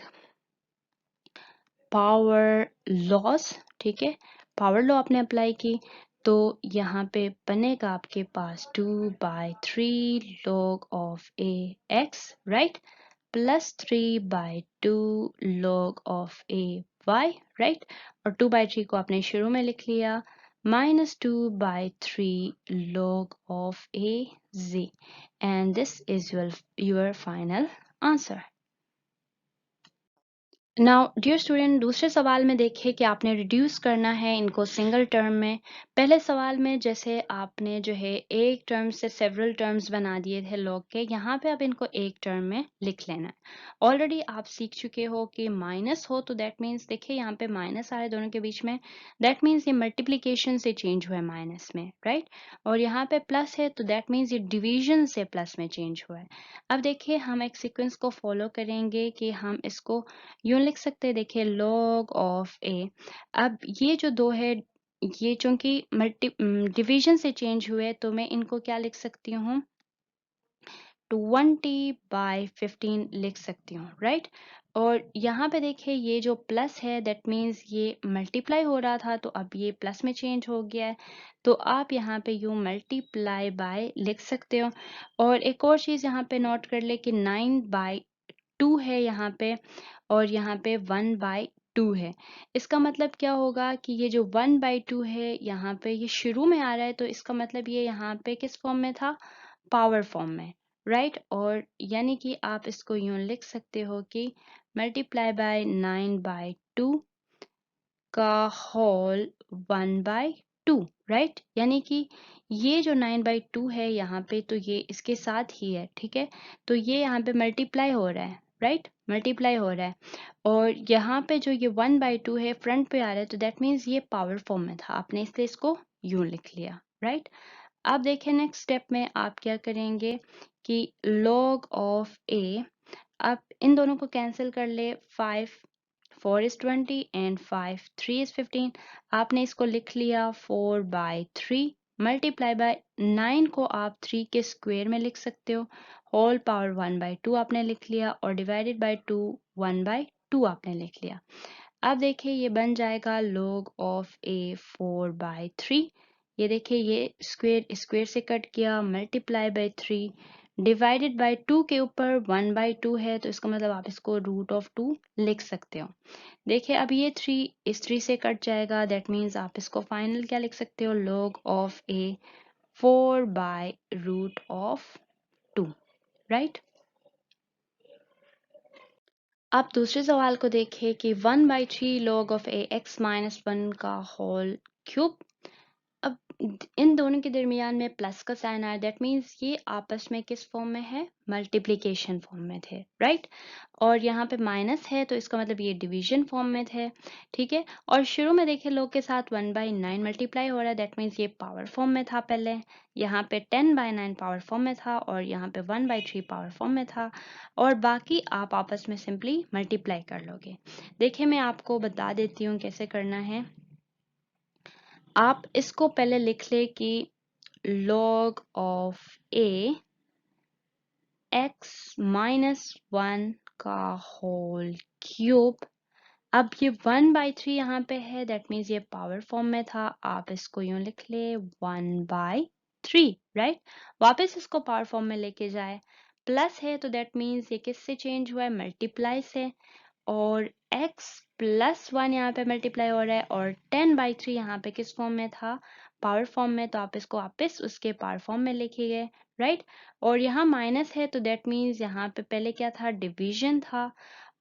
पावर लॉस। ठीक है, पावर लॉ आपने अप्लाई की, तो यहाँ पे बनेगा आपके पास 2/3 log of a x, right, plus 3/2 log of a y, right, और 2/3 को आपने शुरू में लिख लिया, minus 2/3 log of a z, and this is your final answer. Now dear student, दूसरे सवाल में देखिए कि आपने रिड्यूस करना है इनको सिंगल टर्म में। पहले सवाल में जैसे आपने जो है एक टर्म से सेवरल टर्म्स बना दिए थे लॉग के, यहाँ पे अब इनको एक टर्म में लिख लेना है। ऑलरेडी आप सीख चुके हो कि माइनस हो तो दैट मीन्स, देखिए यहाँ पे माइनस आ रहा है दोनों के बीच में, दैट मीन्स ये मल्टीप्लीकेशन से चेंज हुआ है माइनस में, राइट, और यहाँ पे प्लस है तो दैट मीन्स ये डिवीजन से प्लस में चेंज हुआ है। अब देखिए हम एक सीक्वेंस को फॉलो करेंगे कि हम इसको यूं लिख सकते हैं, देखिए log ऑफ ए। अब ये जो दो है, ये चूंकि डिवीजन से चेंज हुए, तो मैं इनको क्या लिख सकती हूँ, 20/15 लिख सकती हूँ, राइट। और यहाँ पे देखिए ये जो प्लस है दैट मीन्स ये मल्टीप्लाई हो रहा था, तो अब ये प्लस में चेंज हो गया है, तो आप यहाँ पे यूँ मल्टीप्लाई बाय लिख सकते हो। और एक और चीज़ यहाँ पे नोट कर ले कि 9/2 है यहाँ पे, और यहाँ पे 1/2 है। इसका मतलब क्या होगा कि ये जो 1/2 है यहाँ पे ये शुरू में आ रहा है, तो इसका मतलब ये यहाँ पे किस फॉर्म में था, पावर फॉर्म में, राइट। और यानी कि आप इसको यूं लिख सकते हो कि मल्टीप्लाई बाय 9/2 का होल 1/2, राइट, यानी कि ये जो 9/2 है यहाँ पे, तो ये इसके साथ ही है, ठीक है, तो ये यहाँ पे मल्टीप्लाई हो रहा है, राइट, मल्टीप्लाई हो रहा है। और यहाँ पे जो ये 1/2 है फ्रंट पे आ रहा है, तो दैट मीन्स ये पावर फॉर्म में था, आपने इसलिए इसको यूं लिख लिया, राइट। अब देखिए नेक्स्ट स्टेप में आप क्या करेंगे कि log ऑफ ए, आप इन दोनों को कैंसिल कर ले, 5 4 is 20 and 5 3 is 15। आपने इसको लिख लिया 4/3 मल्टीप्लाई बाय 9 को आप 3 के स्क्वायर में लिख सकते हो, होल पावर 1/2 आपने लिख लिया, और डिवाइडेड बाय 2 1/2 आपने लिख लिया। अब देखिए ये बन जाएगा log ऑफ ए 4/3। ये देखिए ये स्क्वायर स्क्वायर से कट किया, मल्टीप्लाई बाय 3 डिवाइडेड बाय 2 के ऊपर 1/2 है, तो इसका मतलब आप इसको √2 लिख सकते हो। देखिए अब ये 3 इस 3 से कट जाएगा, दैट मीन्स आप इसको फाइनल क्या लिख सकते हो, log ऑफ ए 4/√2, राइट। आप दूसरे सवाल को देखिए कि 1/3 log of a x minus 1 का होल क्यूब। अब इन दोनों के दरमियान में प्लस का साइन आया, दैट मीन्स ये आपस में किस फॉर्म में है, मल्टीप्लिकेशन फॉर्म में थे, राइट। और यहाँ पे माइनस है, तो इसका मतलब ये डिवीजन फॉर्म में थे, ठीक है। और शुरू में देखिए लोग के साथ 1/9 मल्टीप्लाई हो रहा है, दैट मीन्स ये पावर फॉर्म में था पहले, यहाँ पे 10/9 पावर फॉर्म में था, और यहाँ पे 1/3 पावर फॉर्म में था, और बाकी आप आपस में सिंपली मल्टीप्लाई कर लोगे। देखिए मैं आपको बता देती हूँ कैसे करना है। आप इसको पहले लिख ले कि log of a x minus 1 का होल क्यूब। अब ये 1/3 यहाँ पे है, दैट मीन्स ये पावर फॉर्म में था, आप इसको यूं लिख ले 1/3, राइट। वापस इसको पावर फॉर्म में लेके जाए, प्लस है तो दैट मीन्स ये किससे चेंज हुआ है, मल्टीप्लाई से, और x प्लस 1 यहाँ पे मल्टीप्लाई हो रहा है और 10/3 यहाँ पे किस फॉर्म में था, पावर फॉर्म में, तो आप इसको वापस उसके पावर फॉर्म में लिखिए, राइट। और यहाँ माइनस है तो दैट मीन्स यहाँ पे पहले क्या था, डिवीजन था,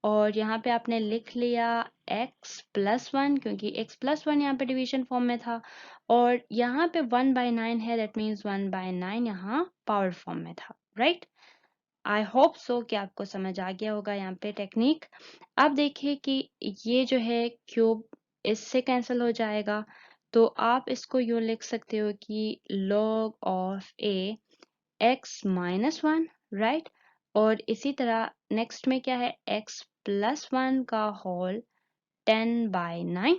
और यहाँ पे आपने लिख लिया x प्लस 1 क्योंकि x प्लस 1 यहाँ पे डिवीजन फॉर्म में था, और यहाँ पे 1/9 है, दैट मीन्स 1/9 यहाँ पावर फॉर्म में था, राइट। आई होप सो कि आपको समझ आ गया होगा यहाँ पे टेक्निक। अब देखिए कि ये जो है क्यूब इससे कैंसिल हो जाएगा, तो आप इसको यूं लिख सकते हो कि log of a x minus 1, right. और इसी तरह नेक्स्ट में क्या है, x प्लस 1 का होल 10/9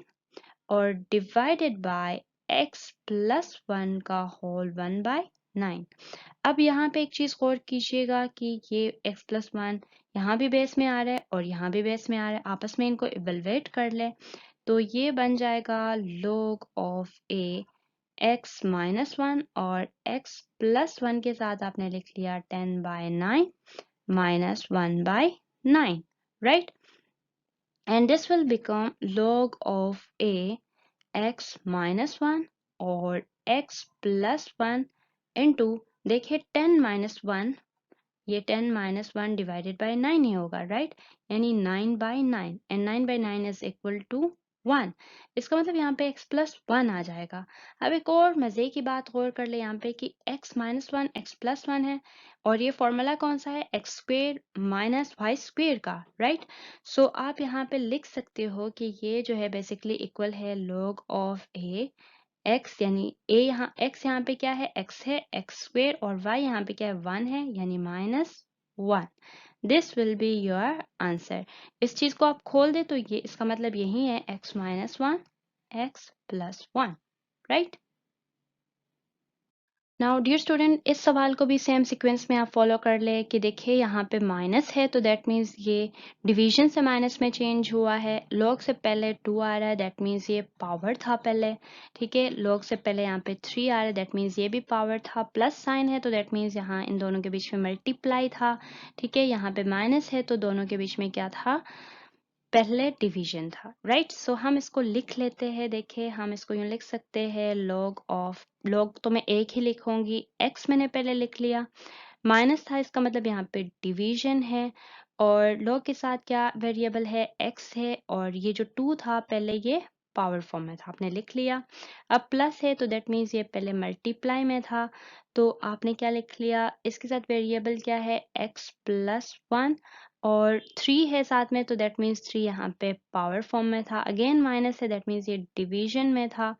और डिवाइडेड बाय x प्लस 1 का होल 1/9। अब यहाँ पे एक चीज गौर कीजिएगा कि ये x प्लस 1 यहाँ भी बेस में आ रहा है और यहाँ भी बेस में आ रहा है, आपस में इनको इवेलुएट कर ले तो ये बन जाएगा log of a x minus 1 और x प्लस 1 के साथ आपने लिख लिया 10/9 minus 1/9, right? And this will become log of a x minus 1 और x plus 1 into, देखिए 10 minus 1, ये 10 minus 1 divided by 9 ही होगा, राइट, यानी 9/9 and 9/9 is equal to 1। इसका मतलब यहाँ पे x plus 1 आ जाएगा। अब एक और मजे की बात गौर कर ले यहाँ पे कि x minus 1 x plus 1 है और ये फॉर्मूला कौन सा है, x square minus y square का, राइट। सो आप यहाँ पे लिख सकते हो कि ये जो है बेसिकली इक्वल है log ऑफ a x, यानी a यहाँ x यहाँ पे क्या है, x है, x स्क्वेयर, और y यहाँ पे क्या है, 1 है, यानी -1। This will be your answer. इस चीज को आप खोल दे तो ये इसका मतलब यही है x minus 1 x plus 1, right. Now dear student, इस सवाल को भी सेम सीक्वेंस में आप फॉलो कर ले कि देखिए यहाँ पे माइनस है तो दैट मीन्स ये डिवीजन से माइनस में चेंज हुआ है, लॉग से पहले 2 आ रहा है दैट मीन्स ये पावर था पहले, ठीक है। लॉग से पहले यहाँ पे 3 आ रहा है दैट मीन्स ये भी पावर था, प्लस साइन है तो दैट मीन्स यहाँ इन दोनों के बीच में मल्टीप्लाई था, ठीक है। यहाँ पे माइनस है तो दोनों के बीच में क्या था, पहले डिवीजन था, राइट। सो हम इसको लिख लेते हैं, देखिए हम इसको यूं लिख सकते हैं log ऑफ, log तो मैं एक ही लिखूंगी, x मैंने पहले लिख लिया, माइनस था इसका मतलब यहाँ पे डिवीजन है, और log के साथ क्या वेरिएबल है, x है, और ये जो 2 था पहले ये पावर फॉर्म में था, आपने लिख लिया। अब प्लस है तो दैट मीन्स ये पहले मल्टीप्लाई में था, तो आपने क्या लिख लिया, इसके साथ वेरिएबल क्या है, x प्लस 1, और 3 है साथ में तो दैट मीन्स 3 यहाँ पे पावर फॉर्म में था, अगेन माइनस है दैट मीन्स ये डिवीजन में था,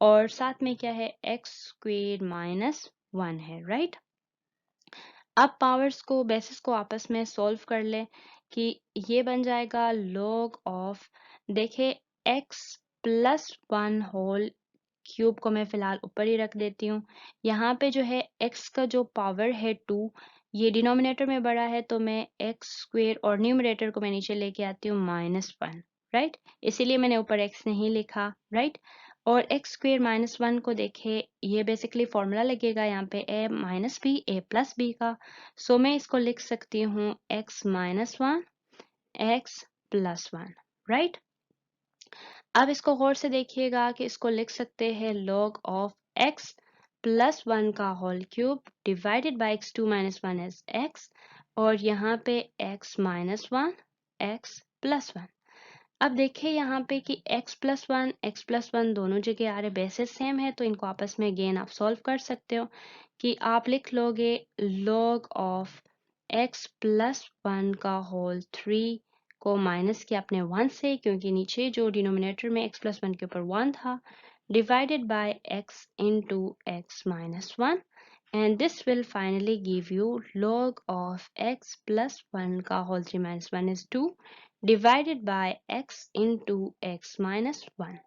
और साथ में क्या है, x स्क्वेयर माइनस 1 है, राइट। अब पावर्स को, बेसिस को आपस में सॉल्व कर ले कि ये बन जाएगा log ऑफ, देखे x प्लस 1 होल क्यूब को मैं फिलहाल ऊपर ही रख देती हूँ। यहाँ पे जो है x का जो पावर है 2, ये डिनोमिनेटर में बड़ा है तो मैं x स्क्वेयर और न्यूमरेटर को मैं नीचे लेके आती हूँ -1, राइट। इसीलिए मैंने ऊपर x नहीं लिखा, राइट। और x स्क्वेयर -1 को देखे, ये बेसिकली फॉर्मूला लगेगा यहाँ पे a minus b a plus b का, सो मैं इसको लिख सकती हूँ x -1 x प्लस 1, राइट। अब इसको गौर से देखिएगा कि इसको लिख सकते हैं log ऑफ x प्लस 1 का whole cube divided by x2 minus 1 is x, और यहाँ पे x माइनस 1 x प्लस 1। अब देखिए यहाँ पे कि x प्लस 1 x प्लस 1 दोनों जगह आ रहे, बेसिस सेम है तो इनको आपस में अगेन आप सॉल्व कर सकते हो कि आप लिख लोगे log ऑफ x प्लस 1 का होल 3 को माइनस किया आपने 1 से, क्योंकि नीचे जो डिनोमिनेटर में x प्लस 1 के ऊपर 1 था, divided by x into x minus 1, and this will finally give you log of x plus 1 का whole 3 minus 1 is 2 divided by x into x minus 1।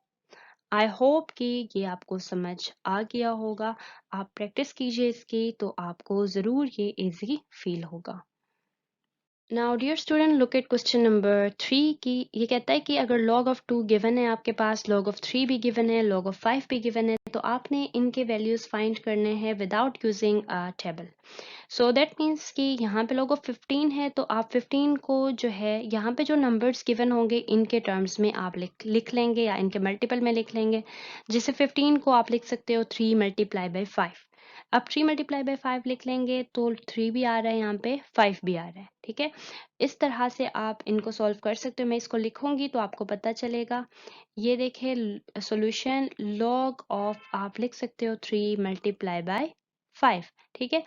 I hope कि ये आपको समझ आ गया होगा, आप प्रैक्टिस कीजिए इसकी तो आपको ज़रूर ये इजी फील होगा। Now dear student look at question number 3 की ये कहता है कि अगर log ऑफ 2 गिवन है आपके पास, log ऑफ 3 भी गिवन है, log ऑफ 5 भी गिवन है, तो आपने इनके वैल्यूज फाइंड करने हैं without using a table. So that means कि यहाँ पे log ऑफ 15 है तो आप 15 को जो है यहाँ पे जो नंबर्स गिवन होंगे इनके टर्म्स में आप लिख लेंगे या इनके मल्टीपल में लिख लेंगे। जैसे 15 को आप लिख सकते हो 3 मल्टीप्लाई बाई 5। अब 3 मल्टीप्लाई बाई 5 लिख लेंगे तो 3 भी आ रहा है यहाँ पे, 5 भी आ रहा है। ठीक है, इस तरह से आप इनको सॉल्व कर सकते हो। मैं इसको लिखूंगी तो आपको पता चलेगा। ये देखिए सॉल्यूशन, log ऑफ आप लिख सकते हो 3 मल्टीप्लाई बाय 5। ठीक है,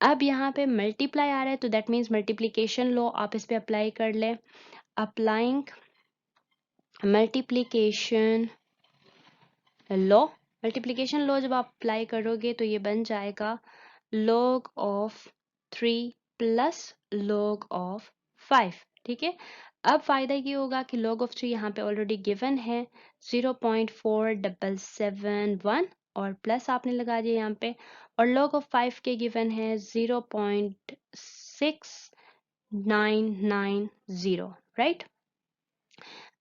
अब यहाँ पे मल्टीप्लाई आ रहा है तो दैट मीन्स मल्टीप्लीकेशन लॉ आप इस पे अप्लाई कर लें। Applying multiplication law, multiplication law जब आप अप्लाई करोगे तो ये बन जाएगा log of 3 plus log of 5। ठीक है, अब फायदा ये होगा कि log ऑफ 3 यहाँ पे ऑलरेडी गिवन है 0.4771 और प्लस आपने लगा दिया यहाँ पे, और log ऑफ 5 के गिवन है 0.6990, राइट।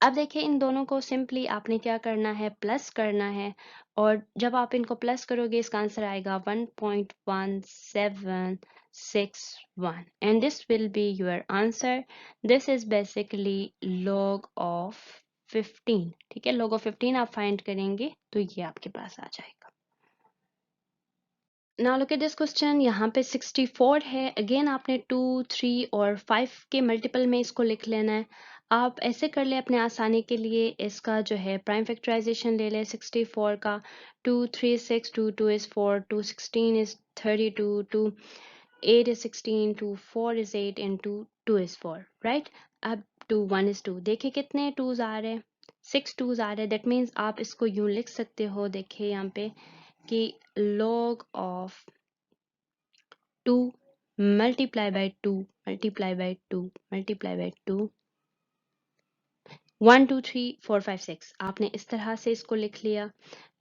अब देखिए इन दोनों को सिंपली आपने क्या करना है, प्लस करना है, और जब आप इनको प्लस करोगे इसका आंसर आएगा 1.1761 and this will be your answer. This is basically log of 15। ठीक है, log ऑफ 15 आप फाइंड करेंगे तो ये आपके पास आ जाएगा। Now look at this question, यहाँ पे 64 है। अगेन आपने 2, 3 और 5 के मल्टीपल में इसको लिख लेना है। आप ऐसे कर ले अपने आसानी के लिए, इसका जो है प्राइम फैक्टराइजेशन ले ले 64 का। 2 3 6, 2 2 is 4, 2 16 is 32, 2 8 is 16, 2 4 is 8 and 2 2 is 4, right. अब 2 1 is 2, देखिए कितने 2s आ रहे हैं, 6 2s आ रहे हैं। दैट मीन्स आप इसको यूं लिख सकते हो, देखिए यहाँ पे कि log of 2 multiply by 2 multiply by 2 multiply by 2 1 2 3 4 5 6 आपने इस तरह से इसको लिख लिया।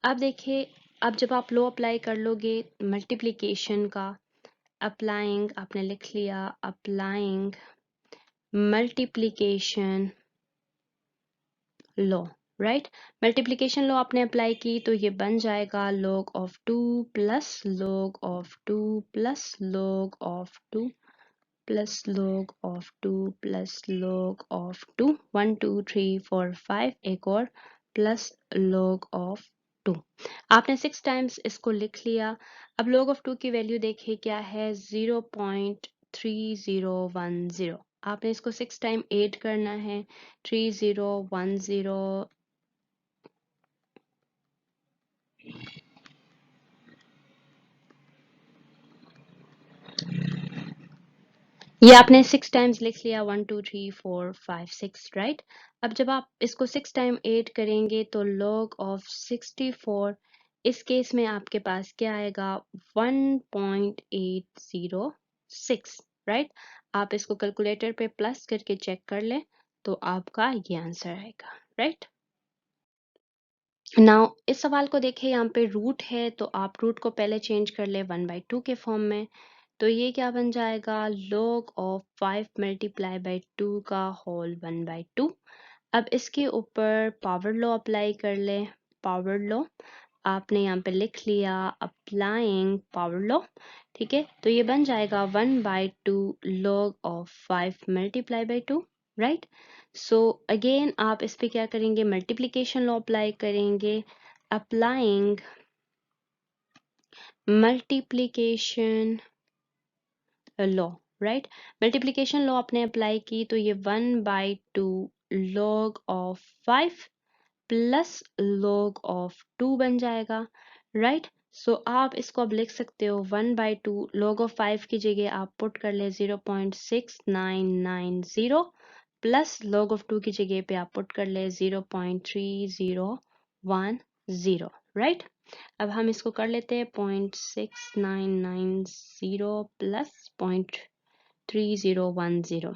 अब देखिए, अब जब आप लो अप्लाई कर लोगे मल्टीप्लिकेशन का, अप्लाइंग आपने लिख लिया, applying multiplication law, right. Multiplication law आपने अप्लाई की तो ये बन जाएगा log of 2 plus log of 2 plus log of 2 plus log of 2 plus log of 2, 1 2 3 4 5, एक और प्लस log ऑफ 2। आपने 6 टाइम्स इसको लिख लिया। अब log ऑफ 2 की वैल्यू देखिए क्या है, 0.3010। आपने इसको 6 टाइम ऐड करना है, 3010। ये आपने 6 टाइम्स लिख लिया, 1 2 3 4 5 6, राइट। अब जब आप इसको 6 टाइम ऐड करेंगे तो log ऑफ 64, इस केस में आपके पास क्या आएगा, 1.806, राइट। आप इसको कैलकुलेटर पे प्लस करके चेक कर लें तो आपका ये आंसर आएगा, राइट। नाउ इस सवाल को देखिए, यहाँ पे रूट है तो आप रूट को पहले चेंज कर ले 1/2 के फॉर्म में, तो ये क्या बन जाएगा, log ऑफ 5 मल्टीप्लाई बाई 2 का होल 1/2। अब इसके ऊपर पावर लॉ अप्लाई कर ले। पावर लॉ आपने यहाँ पे लिख लिया, अप्लाइंग पावर लॉ। ठीक है, तो ये बन जाएगा 1/2 log of 5 multiply by 2, right. So again आप इस पे क्या करेंगे, मल्टीप्लिकेशन लॉ अप्लाई करेंगे। Applying multiplication law, right. Multiplication law आपने अप्लाई की तो ये 1/2 log of 5 plus log of 2 बन जाएगा, राइट। सो आप इसको अब लिख सकते हो 1/2 log ऑफ 5 की जगह आप पुट कर ले 0.6990 प्लस log ऑफ 2 की जगह पे आप पुट कर ले 0.3010, राइट। अब हम इसको कर लेते हैं 0.6990 प्लस 0.3010।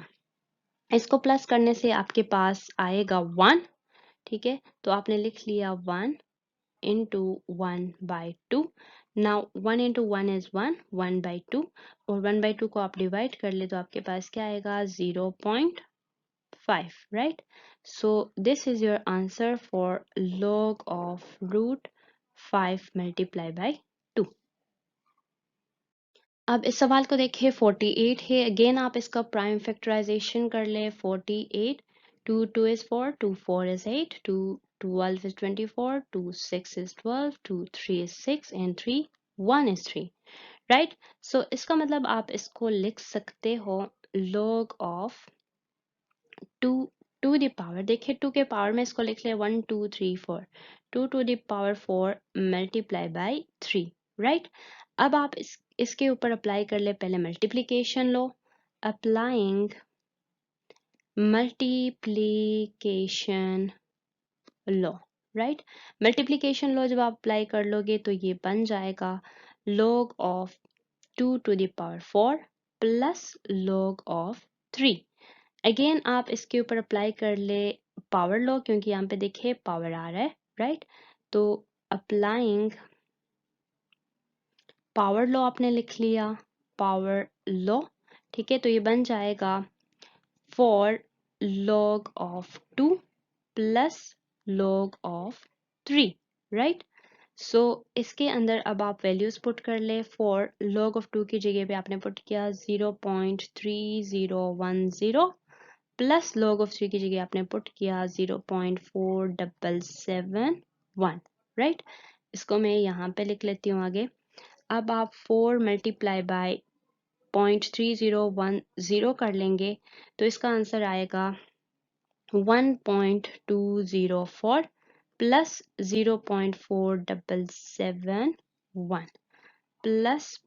इसको प्लस करने से आपके पास आएगा 1। ठीक है, तो आपने लिख लिया 1 इंटू 1/2। नाउ 1 इंटू 1 इज 1, 1/2, और 1/2 को आप डिवाइड कर ले तो आपके पास क्या आएगा 0.5, right? So this is your answer for log of root 5 multiply by 2। अब इस सवाल को देखिए 48 है। अगेन आप इसका प्राइम फैक्टराइजेशन कर ले। 48, 2 is 4, 2 4 is 8, 2 12 is 24, 2 6 is 12, 2 3 is 6 and 3 1 is 3, right? So इसका मतलब आप इसको लिख सकते हो log of 2 to the power, देखिए 2 के पावर में इसको लिख ले 1 2 3 4, 2 to the power 4 multiply by 3, right? अब आप इसके ऊपर अप्लाई कर ले पहले मल्टीप्लिकेशन लो। Applying multiplication law, right? Multiplication law जब आप अप्लाई कर लोगे तो ये बन जाएगा log of 2 to the power 4 plus log of 3। Again आप इसके ऊपर अप्लाई कर ले पावर लॉ, क्योंकि यहाँ पे देखिए पावर आ रहा है, राइट? तो अप्लाइंग पावर लॉ आपने लिख लिया, पावर लॉ, ठीक है? तो ये बन जाएगा for log of 2 plus log of 3, right? So इसके अंदर अब आप वैल्यूज पुट कर ले। फॉर log ऑफ 2 की जगह पे आपने पुट किया 0.3010 प्लस log ऑफ 3 की जगह आपने पुट किया 0.4771, राइट? इसको मैं यहाँ पे लिख लेती हूँ आगे। अब आप 4 मल्टीप्लाई बाय 0.3010 कर लेंगे तो इसका आंसर आएगा 1.204 प्लस 0.4771 प्लस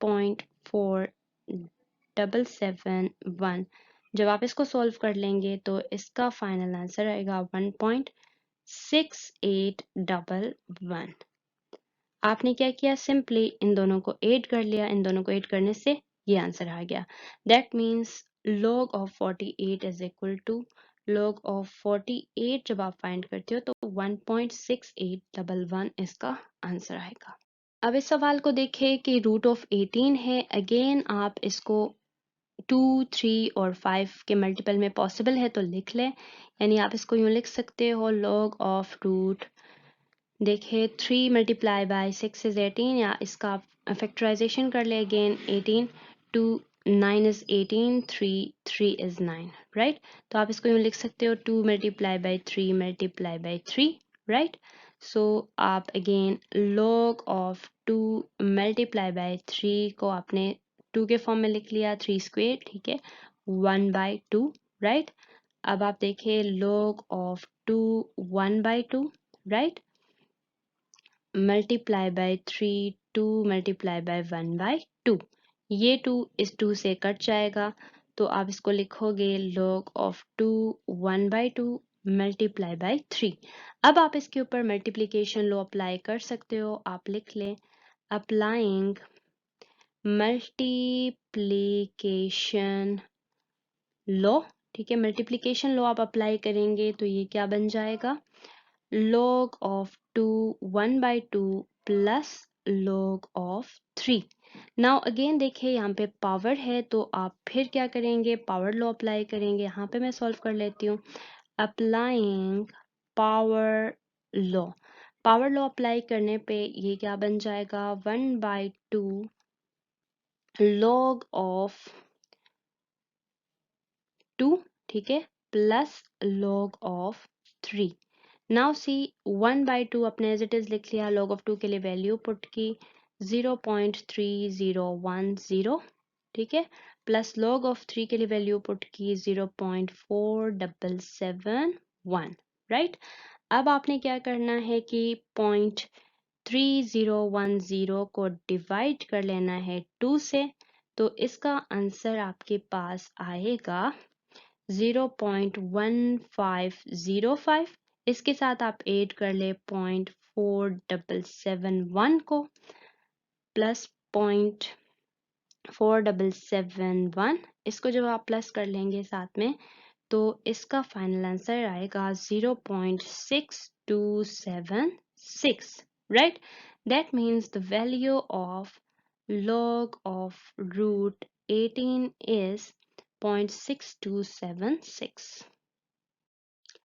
0.4771। जब आप इसको सॉल्व कर लेंगे तो इसका फाइनल आंसर आएगा 1.6811। आपने क्या किया, सिंपली इन दोनों को ऐड कर लिया। इन दोनों को ऐड करने से ये आंसर आ गया। That means log of 48 is equal to log of 48 जब आप फाइंड करते हो तो 1.6811 इसका आंसर आएगा। अब इस सवाल को देखिए कि रूट ऑफ 18 है। अगेन आप इसको 2 3 और 5 के मल्टीपल में पॉसिबल है तो लिख लें, यानी आप इसको यूं लिख सकते हो log ऑफ रूट, देखिए 3 मल्टीप्लाई बाय 6 इज 18, या इसका फैक्टराइजेशन कर ले अगेन 18, 2 9 इज 18, 3 इज 9, राइट? तो आप इसको यूं लिख सकते हो 2 multiply by 3 multiply by 3, right? So आप again log of 2 multiply by 3 को आपने 2 के फॉर्म में लिख लिया, 3 स्क्वेयर, ठीक है, 1/2, राइट? अब आप देखिए log of 2 1/2, right? Multiply by 3, 2 multiply bye 1/2, ये 2 इस 2 से कट जाएगा तो आप इसको लिखोगे log ऑफ 2 1/2 मल्टीप्लाई बाय 3। अब आप इसके ऊपर मल्टीप्लिकेशन लॉ अप्लाई कर सकते हो। आप लिख लें अप्लाइंग मल्टीप्लिकेशन लॉ, ठीक है? मल्टीप्लिकेशन लॉ आप अप्लाई करेंगे तो ये क्या बन जाएगा, log of 2 1/2 plus log of 3। Now again देखिए यहाँ पे पावर है तो आप फिर क्या करेंगे, पावर लॉ अप्लाई करेंगे। यहाँ पे मैं सॉल्व कर लेती हूँ। Applying power law, power law apply करने पे ये क्या बन जाएगा 1/2 log ऑफ 2, ठीक है, plus log of 3। Now see 1/2 अपने एज इट इज लिख लिया, log ऑफ 2 के लिए वैल्यू पुट की 0.3010, ठीक है, प्लस log ऑफ 3 के लिए वैल्यू पुट की 0.4771, राइट? अब आपने क्या करना है कि 0.3010 को डिवाइड कर लेना है 2 से, तो इसका आंसर आपके पास आएगा 0.1505। इसके साथ आप ऐड कर ले 0.4771 को प्लस 0.4771, इसको जब आप प्लस कर लेंगे साथ में तो इसका फाइनल आंसर आएगा 0.6276, right? That means the value of log of root 18 is 0.6276.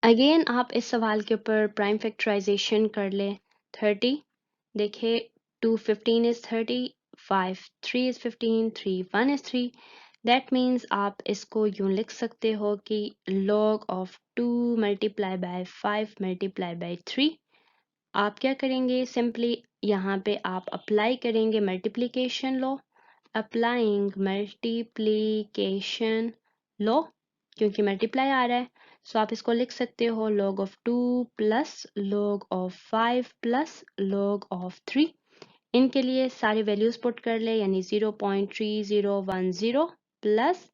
Again आप इस सवाल के ऊपर प्राइम फैक्टराइजेशन कर लें 30 देखिए 2 15 is 30 5 3 is 15 3 1 is 3 that means आप इसको यूं लिख सकते हो कि log of 2 multiply bye 5 multiply by 3 आप क्या करेंगे सिंपली यहाँ पे आप अप्लाई करेंगे multiplication law applying multiplication law क्योंकि मल्टीप्लाई आ रहा है सो आप इसको लिख सकते हो log of 2 plus log of 5 plus log of 3 इनके लिए सारी वैल्यूज पुट कर ले यानी 0.3010 प्लस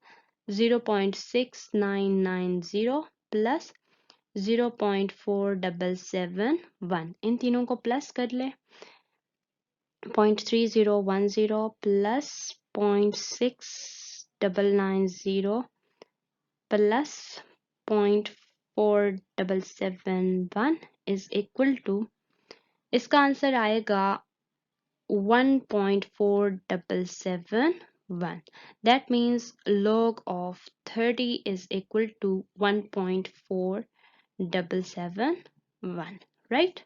0.6990 प्लस 0.4771 इन तीनों को प्लस कर ले 0.3010 plus 0.6990 plus 0.4771 is equal to इसका आंसर आएगा 1.4771 that means log of 30 is equal to 1.4771 right.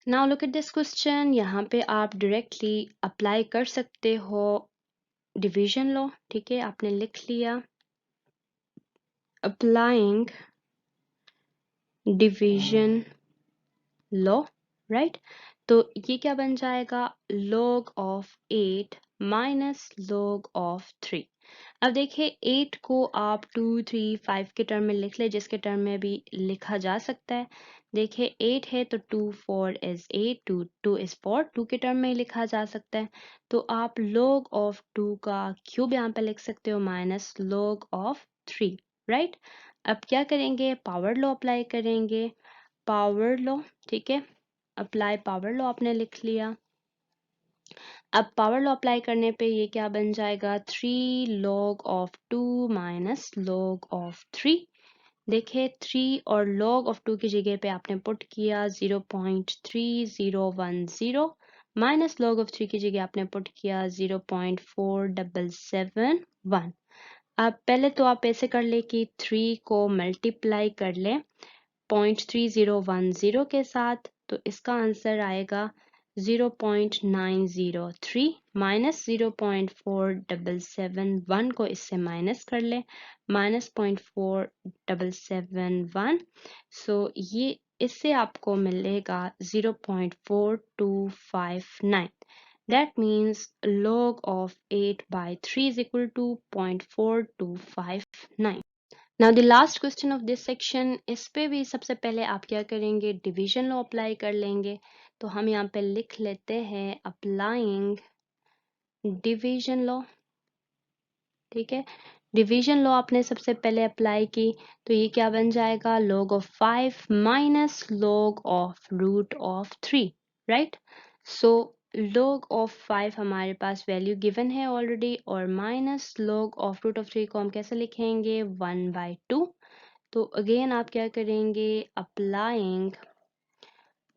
Now look at this question यहाँ पे आप डायरेक्टली अप्लाई कर सकते हो डिवीजन लॉ ठीक है आपने लिख लिया अप्लाइंग डिवीजन लॉ राइट तो ये क्या बन जाएगा log of 8 minus log of 3 अब देखिए 8 को आप 2 3 5 के टर्म में लिख ले जिसके टर्म में भी लिखा जा सकता है देखिए 8 है तो 2 4 इज 8 2 2 इज 4 2 के टर्म में ही लिखा जा सकता है तो आप log ऑफ 2 का क्यूब यहाँ पे लिख सकते हो माइनस log ऑफ 3 राइट अब क्या करेंगे पावर लॉ अप्लाई करेंगे पावर लॉ ठीक है अप्लाई पावर लॉ आपने लिख लिया अब पावर लॉ अप्लाई करने पे ये क्या बन जाएगा 3 log of 2 minus log of 3 देखिए 3 और log ऑफ 2 की जगह पे आपने पुट किया 0.3010 माइनस log ऑफ 3 की जगह आपने पुट किया 0.4771 अब पहले तो आप ऐसे कर ले कि 3 को मल्टीप्लाई कर ले 0.3010 के साथ तो इसका आंसर आएगा 0.903 माइनस 0.4771 को इससे माइनस कर ले माइनस 0.4771 सो ये इससे आपको मिलेगा 0.4259 that means log of 8 by 3 is equal to 0.4259 now the last question of this section इस पे भी सबसे पहले आप क्या करेंगे डिवीजन लॉ अप्लाई कर लेंगे तो हम यहाँ पे लिख लेते हैं अप्लाइंग डिवीजन लॉ ठीक है डिवीजन लॉ आपने सबसे पहले अप्लाई की तो ये क्या बन जाएगा log of 5 minus log of root of 3 right so log of 5 हमारे पास वैल्यू गिवन है ऑलरेडी और minus log of root of 3 को हम कैसे लिखेंगे 1/2 तो अगेन आप क्या करेंगे अप्लाइंग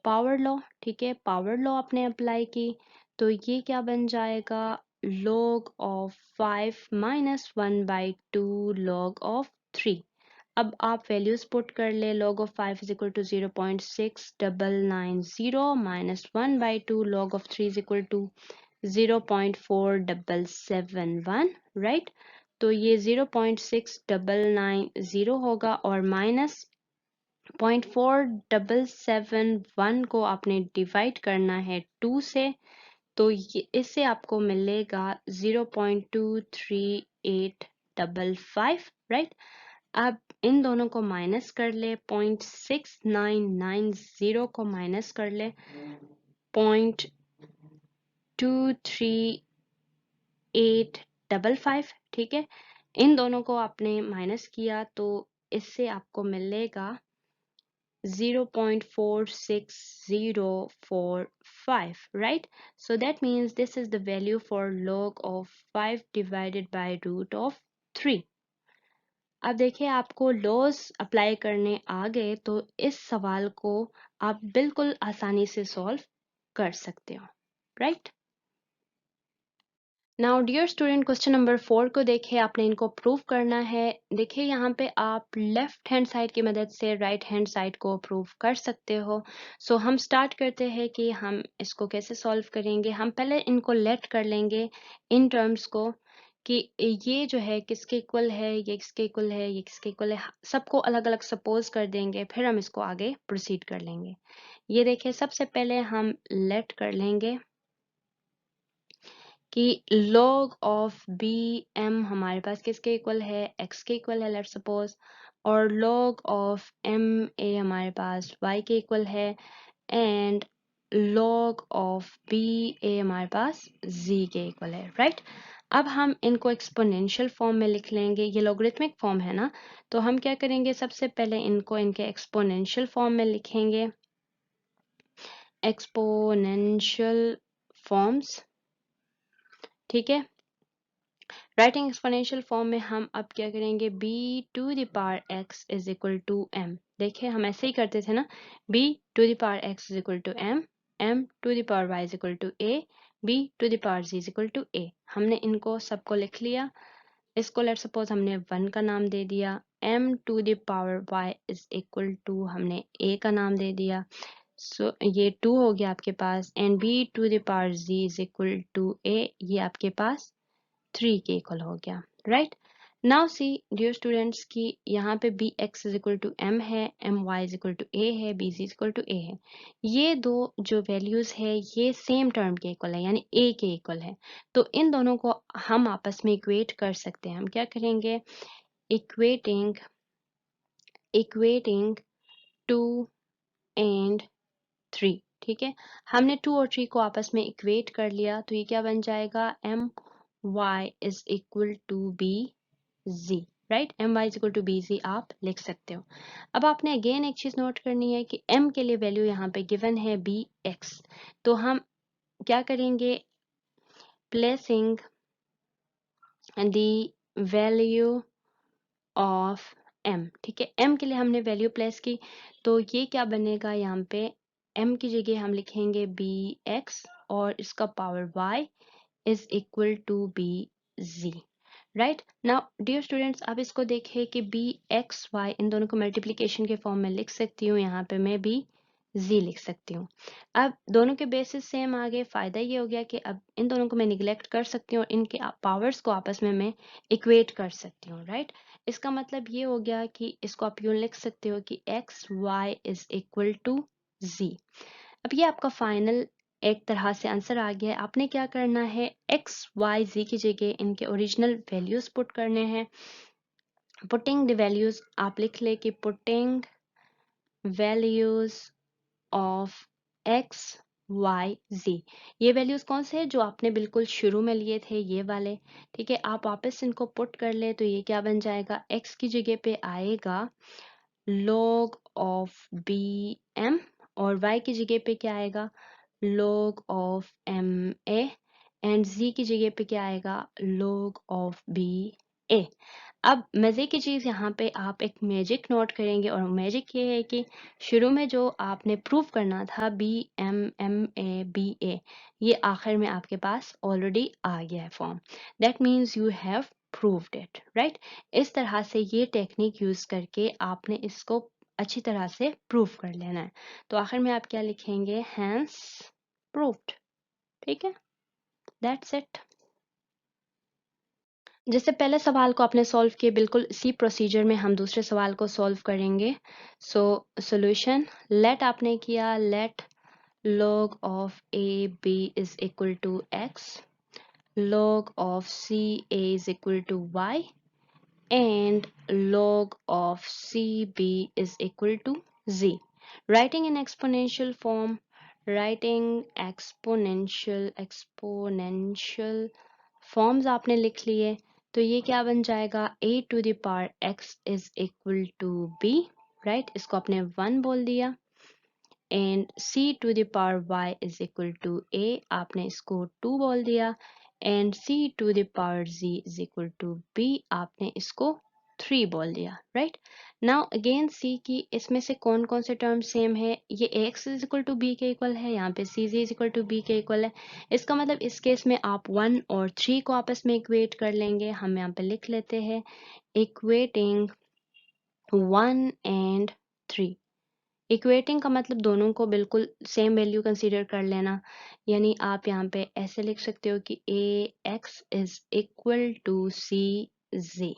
पावर लॉ ठीक है पावर लॉ आपने अप्लाई की तो ये क्या बन जाएगा log of 5 minus 1/2 log of 3 अब आप वैल्यूज पुट कर ले log of 5 is equal to 0.6990 minus 1/2 log of 3 is equal to 0.4771 right तो ये 0.6990 होगा और माइनस 0.4771 को आपने डिवाइड करना है 2 से तो ये इससे आपको मिलेगा 0.23855 राइट अब इन दोनों को माइनस कर ले 0.6990 को माइनस कर ले 0.23855 ठीक है इन दोनों को आपने माइनस किया तो इससे आपको मिलेगा 0.46045 right so that means this is the value for log of 5 divided by root of 3 अब देखिए आपको लॉज अप्लाई करने आ गए तो इस सवाल को आप बिल्कुल आसानी से सॉल्व कर सकते हो, right. Now dear student, question number 4 को देखिए, आपने इनको प्रूव करना है। देखिए यहाँ पे आप लेफ्ट हैंड साइड की मदद से राइट हैंड साइड को प्रूव कर सकते हो। सो हम स्टार्ट करते हैं कि हम इसको कैसे सॉल्व करेंगे। हम पहले इनको लेट कर लेंगे इन टर्म्स को कि ये जो है किसके इक्वल है, ये किसके इक्वल है, ये किसके इक्वल है, सबको अलग अलग सपोज कर देंगे, फिर हम इसको आगे प्रोसीड कर लेंगे। ये देखिए सबसे पहले हम लेट कर लेंगे कि log ऑफ बी एम हमारे पास किसके इक्वल है, x के इक्वल है लेट्स सपोज, और log ऑफ एम ए हमारे पास y के इक्वल है, एंड log ऑफ बी ए हमारे पास z के इक्वल है, राइट। अब हम इनको एक्सपोनेंशियल फॉर्म में लिख लेंगे। ये लॉगरिथमिक फॉर्म है ना, तो हम क्या करेंगे, सबसे पहले इनको इनके एक्सपोनेंशियल फॉर्म में लिखेंगे। एक्सपोनेंशियल फॉर्म्स, ठीक है। राइटिंग एक्सपोनेंशियल फॉर्म में हम अब क्या करेंगे, b to the power x is equal to m। देखिए हम ऐसे ही करते थे ना, b to the power x is equal to m, m to the power y is equal to a, b to the power z is equal to a। हमने इनको सबको लिख लिया। इसको लेट सपोज हमने 1 का नाम दे दिया, m to the power y is equal to हमने a का नाम दे दिया। सो ये 2 हो गया आपके पास, and b to the power z is equal to a, ये आपके पास 3 के इक्वल हो गया, right. Now see dear students की यहाँ पे b x is equal to m है, m y is equal to a है, b c is equal to a है। ये दो जो वैल्यूज है ये सेम टर्म के इक्वल है, यानी ए के इक्वल है। तो इन दोनों को हम आपस में इक्वेट कर सकते हैं। हम क्या करेंगे, इक्वेटिंग इक्वेटिंग 2 एंड 3, ठीक है। हमने 2 और 3 को आपस में इक्वेट कर लिया, तो ये क्या बन जाएगा, m y is equal to b ji, right. M y is equal to b g आप लिख सकते हो। अब आपने अगेन एक चीज नोट करनी है कि m के लिए वैल्यू यहाँ पे गिवन है बी एक्स, तो हम क्या करेंगे, placing the value of m, ठीक है। m के लिए हमने वैल्यू प्लेस की, तो ये क्या बनेगा, यहाँ पे m की जगह हम लिखेंगे बी एक्स और इसका power y is equal to b ji, right. Now dear students, अब इसको देखें कि बी एक्स वाई इन दोनों को मल्टीप्लिकेशन के फॉर्म में लिख सकती हूँ, यहाँ पे मैं बी जी लिख सकती हूँ। अब दोनों के बेसिस सेम आ गए। फायदा ये हो गया कि अब इन दोनों को मैं निगलेक्ट कर सकती हूँ और इनके पावर्स को आपस में मैं इक्वेट कर सकती हूँ, राइट। इसका मतलब ये हो गया कि इसको आप यूं लिख सकते हो कि x y is equal to g. अब ये आपका फाइनल एक तरह से आंसर आ गया है। आपने क्या करना है, एक्स वाई जी की जगह इनके ओरिजिनल वैल्यूज पुट करने हैं। पुटिंग द वैल्यूज आप लिख ले कि putting values of x y g, ये वैल्यूज कौन से हैं, जो आपने बिल्कुल शुरू में लिए थे, ये वाले, ठीक है। आप वापस इनको पुट कर ले तो ये क्या बन जाएगा, एक्स की जगह पे आएगा log ऑफ बी एम, और y की जगह पे क्या आएगा, log of m a, and z की जगह पे क्या आएगा, log ऑफ बी ए। अब मजे की चीज यहाँ पे आप एक मैजिक नोट करेंगे, और मैजिक ये है कि शुरू में जो आपने प्रूव करना था b m m a b a, ये आखिर में आपके पास ऑलरेडी आ गया है form. That means you have proved it, right. इस तरह से ये टेक्निक यूज करके आपने इसको अच्छी तरह से प्रूव कर लेना है। तो आखिर में आप क्या लिखेंगे, हैंस प्रूव्ड, ठीक है, दैट्स इट। जैसे पहले सवाल को आपने सॉल्व किए, बिल्कुल इसी प्रोसीजर में हम दूसरे सवाल को सॉल्व करेंगे। सो सॉल्यूशन, लेट आपने किया, let log of a b is equal to x, log of c a is equal to y, and log of CB is equal to Z. Writing in exponential form, writing exponential forms आपने लिख लिए, तो ये क्या बन जाएगा, a to the power x is equal to b, right. इसको आपने 1 बोल दिया, and c to the power y is equal to a, आपने इसको 2 बोल दिया, and c to the power z is equal to b, आपने इसको 3 बोल दिया, राइट। नाउ अगेन सी कि इसमें से कौन कौन से टर्म सेम है। ये x is equal to b के इक्वल है, यहाँ पे c ji is equal to b के इक्वल है। इसका मतलब इस केस में आप 1 और 3 को आपस में इक्वेट कर लेंगे। हम यहाँ पे लिख लेते हैं इक्वेटिंग 1 एंड 3। इक्वेटिंग का मतलब दोनों को बिल्कुल सेम वैल्यू कंसीडर कर लेना, यानी आप यहाँ पे ऐसे लिख सकते हो कि ए x is equal to c g.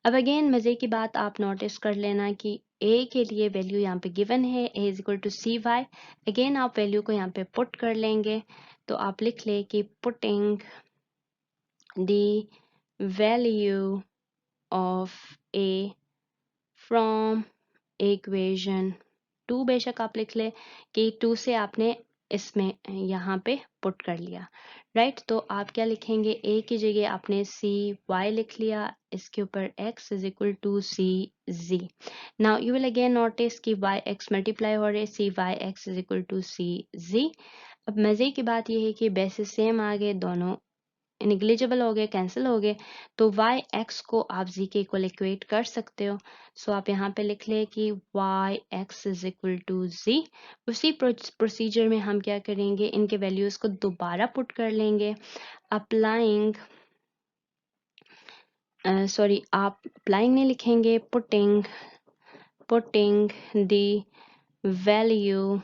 अब अगेन मजे की बात आप नोटिस कर लेना कि a के लिए वैल्यू यहाँ पे गिवन है, a is equal to c y. Again आप वैल्यू को यहाँ पे पुट कर लेंगे, तो आप लिख ले कि putting the value of a from equation 2, बेशक आप लिख ले कि 2 से आपने इसमें यहाँ पे पुट कर लिया, राइट। तो आप क्या लिखेंगे, a की जगह आपने सी वाई लिख लिया, इसके ऊपर x is equal to c g. Now you will again notice कि वाई एक्स मल्टीप्लाई हो रहे, c y x is equal to c g. अब मजे की बात यह है कि बेसिस सेम आ गए, दोनों निग्लिजिबल हो गए, कैंसिल हो गए, तो वाई एक्स को आप जी के इक्वल इक्वेट कर सकते हो। सो आप यहाँ पे लिख ले कि y x is equal to g. उसी प्रोसीजर में हम क्या करेंगे, इनके वैल्यूज को दोबारा पुट कर लेंगे। अप्लाइंग सॉरी, आप अप्लाइंग नहीं लिखेंगे, putting the value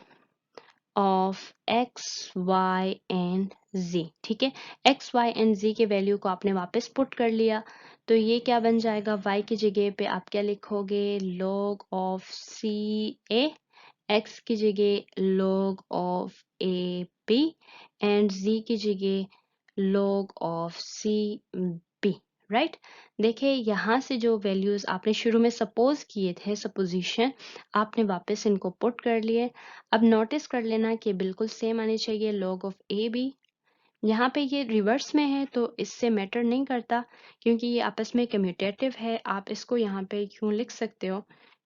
of x y and g. ठीक है, एक्स वाई एंड जी के वैल्यू को आपने वापस पुट कर लिया, तो ये क्या बन जाएगा, y की जगह पे आप क्या लिखोगे, log of c a, x की जगह log of a b and z की जगह log of c b, right. देखिए यहाँ से जो वैल्यूज आपने शुरू में सपोज किए थे, सपोजिशन, आपने वापस इनको पुट कर लिए। अब नोटिस कर लेना कि बिल्कुल सेम आने चाहिए, log ऑफ ए बी। यहाँ पे ये रिवर्स में है तो इससे मैटर नहीं करता, क्योंकि ये आपस में कम्यूटेटिव है। आप इसको यहाँ पे क्यों लिख सकते हो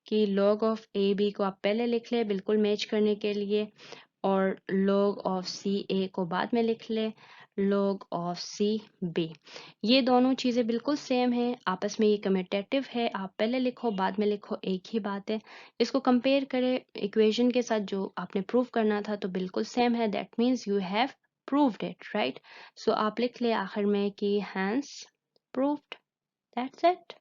कि log ऑफ ए बी को आप पहले लिख ले बिल्कुल मैच करने के लिए, और log ऑफ सी ए को बाद में लिख ले log ऑफ सी बी। ये दोनों चीज़ें बिल्कुल सेम है, आपस में ये कम्यूटेटिव है, आप पहले लिखो बाद में लिखो, एक ही बात है। इसको कंपेयर करें इक्वेशन के साथ जो आपने प्रूव करना था, तो बिल्कुल सेम है, that means you have proved it, right? So आप लिख ले आखिर में कि hence proved, that's it.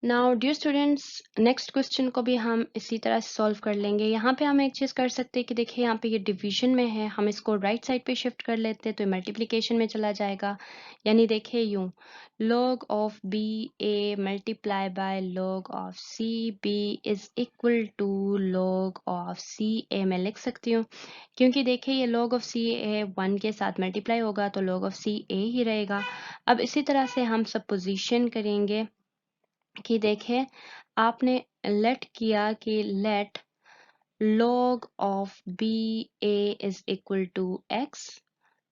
Now dear students, next question को भी हम इसी तरह से सॉल्व कर लेंगे। यहाँ पे हम एक चीज़ कर सकते हैं कि देखिए यहाँ पे ये डिवीजन में है, हम इसको राइट साइड पे शिफ्ट कर लेते हैं तो मल्टीप्लिकेशन में चला जाएगा। यानी देखिए यूं, log of b a multiply by log of c b is equal to log of c a मैं लिख सकती हूँ, क्योंकि देखिए ये log ऑफ सी ए 1 के साथ मल्टीप्लाई होगा तो log ऑफ सी ए ही रहेगा। अब इसी तरह से हम सपोजिशन करेंगे कि देखें, आपने लेट किया कि let log of b a is equal to x,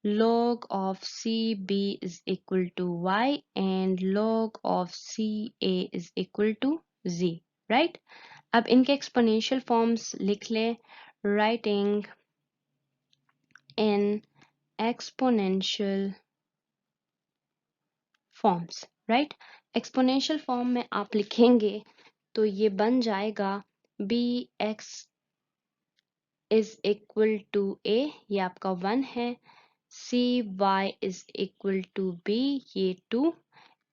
log of c b is equal to y and log of c a is equal to ji, right. अब इनके एक्सपोनेंशियल फॉर्म्स लिख ले, writing in exponential forms, right. Exponential form में आप लिखेंगे तो ये बन जाएगा b x is equal to a, ये आपका 1 है, c y is equal to b, ये 2,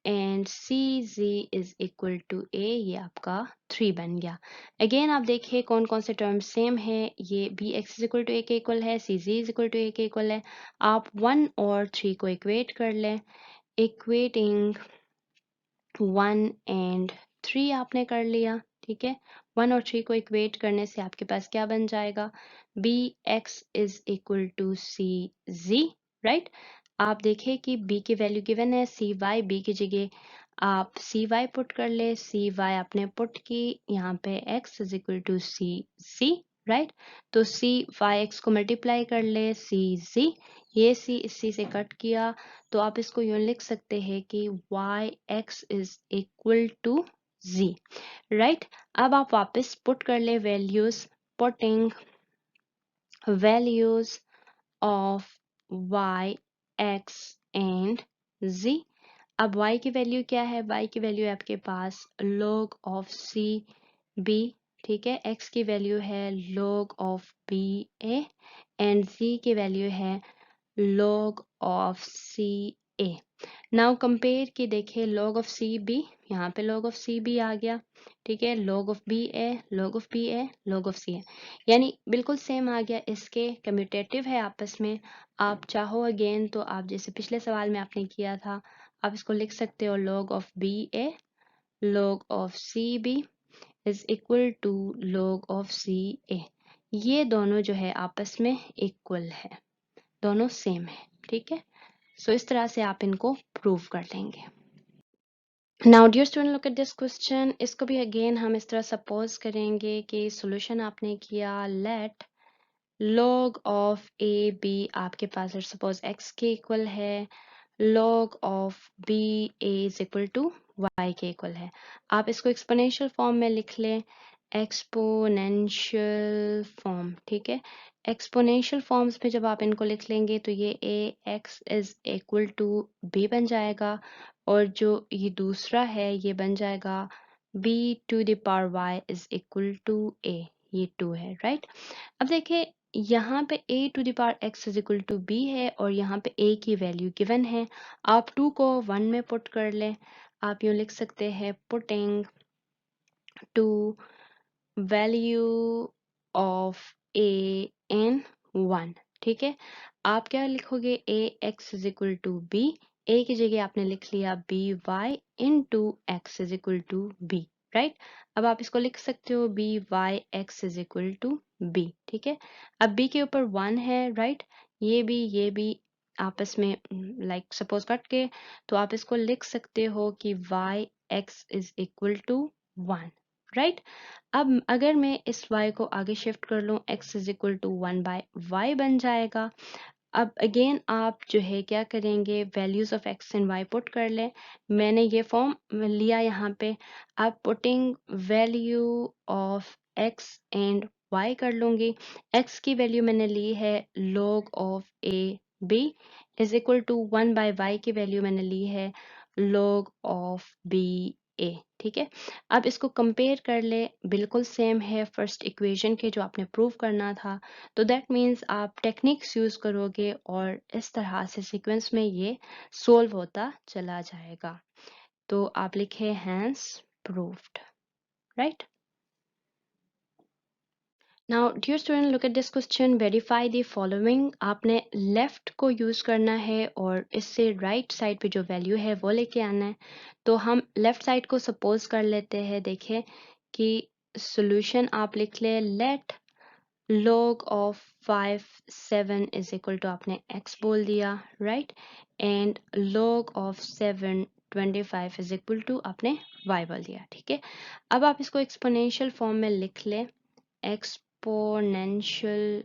and C ji is equal to a, ये आपका 3 बन गया। अगेन आप देखिए कौन कौन से टर्म सेम है, ये b x is equal to a के इक्वल है, c ji is equal to a के इक्वल है। आप 1 और 3 को इक्वेट कर लें, इक्वेटिंग 1 एंड 3 आपने कर लिया, ठीक है। 1 और 3 को इक्वेट करने से आपके पास क्या बन जाएगा, b x is equal to c z, right. आप देखिए कि b की वैल्यू गिवन है, सी वाई, बी की जगह आप सी वाई पुट कर ले, सी वाई आपने पुट की, यहाँ पे x is equal to c c, right. तो सी वाई एक्स को मल्टीप्लाई कर ले, सी जी, ये सी इस सी से कट किया, तो आप इसको यूं लिख सकते हैं कि y x is equal to ji, right. अब आप वापस पुट कर ले values, putting values of y x and z। अब y की वैल्यू क्या है? y की वैल्यू है आपके पास log ऑफ सी बी, ठीक है। x की वैल्यू है log of b a and z की वैल्यू है log of c a. Now compare की देखिए log ऑफ सी बी, यहाँ पे log ऑफ सी बी आ गया, ठीक है। log of b a, log of b a, log of c a, यानी बिल्कुल सेम आ गया। इसके कम्यूटेटिव है आपस में। आप चाहो अगेन तो आप जैसे पिछले सवाल में आपने किया था, आप इसको लिख सकते हो log of b a log of c b is equal to log of c a. ये दोनों जो है आपस में इक्वल है, दोनों सेम है, ठीक है। सो इस तरह से आप इनको प्रूव कर लेंगे। Now dear student look at this question. इसको भी अगेन हम इस तरह सपोज करेंगे कि सॉल्यूशन आपने किया, let log of a b आपके पास सपोज x के इक्वल है, log of b a is equal to y के इक्वल है। आप इसको एक्सपोनेंशियल फॉर्म में लिख लें, एक्सपोनेंशियल फॉर्म, ठीक है। एक्सपोनेंशियल फॉर्म्स में जब आप इनको लिख लेंगे तो ये a x is equal to b बन जाएगा, और जो ये दूसरा है ये बन जाएगा b to the power y is equal to a, ये 2 है, राइट। अब देखिए यहाँ पे a to the power x is equal to b है और यहाँ पे a की वैल्यू गिवन है। आप 2 को 1 में पुट कर लें, आप यूँ लिख सकते हैं putting to value of a in 1, ठीक है। आप क्या लिखोगे, a x is equal to b, a की जगह आपने लिख लिया b y into x is equal to b, right. अब आप इसको लिख सकते हो b y x is equal to b, ठीक है। अब b के ऊपर 1 है, राइट। ये भी आपस में लाइक सपोज कट के, तो आप इसको लिख सकते हो कि y x is equal to 1, right. अब अगर मैं इस y को आगे शिफ्ट कर लूँ, x is equal to 1/y बन जाएगा। अब अगेन आप जो है क्या करेंगे, values of x and y put कर लें। मैंने ये फॉर्म लिया यहाँ पे। अब putting value of x and y कर लूँगी। x की वैल्यू मैंने ली है log of a b is equal to 1/y की वैल्यू मैंने ली है log ऑफ b a, ठीक है। अब इसको कंपेयर कर ले, बिल्कुल सेम है फर्स्ट इक्वेशन के जो आपने प्रूव करना था। तो दैट मीन्स आप टेक्निक्स यूज करोगे और इस तरह से सीक्वेंस में ये सोल्व होता चला जाएगा। तो आप लिखे hence proved, right. Now dear student look at this question, verify the following. आपने लेफ्ट को यूज करना है और इससे राइट साइड पे जो वैल्यू है वो लेके आना है। तो हम लेफ्ट साइड को सपोज कर लेते हैं। देखिए कि सॉल्यूशन आप लिख ले, let log of 5 7 is equal to आपने x बोल दिया, right. And log of 7 25 is equal to आपने y बोल दिया, ठीक है। अब आप इसको एक्सपोनेंशियल फॉर्म में लिख ले, एक्सपोनेंशियल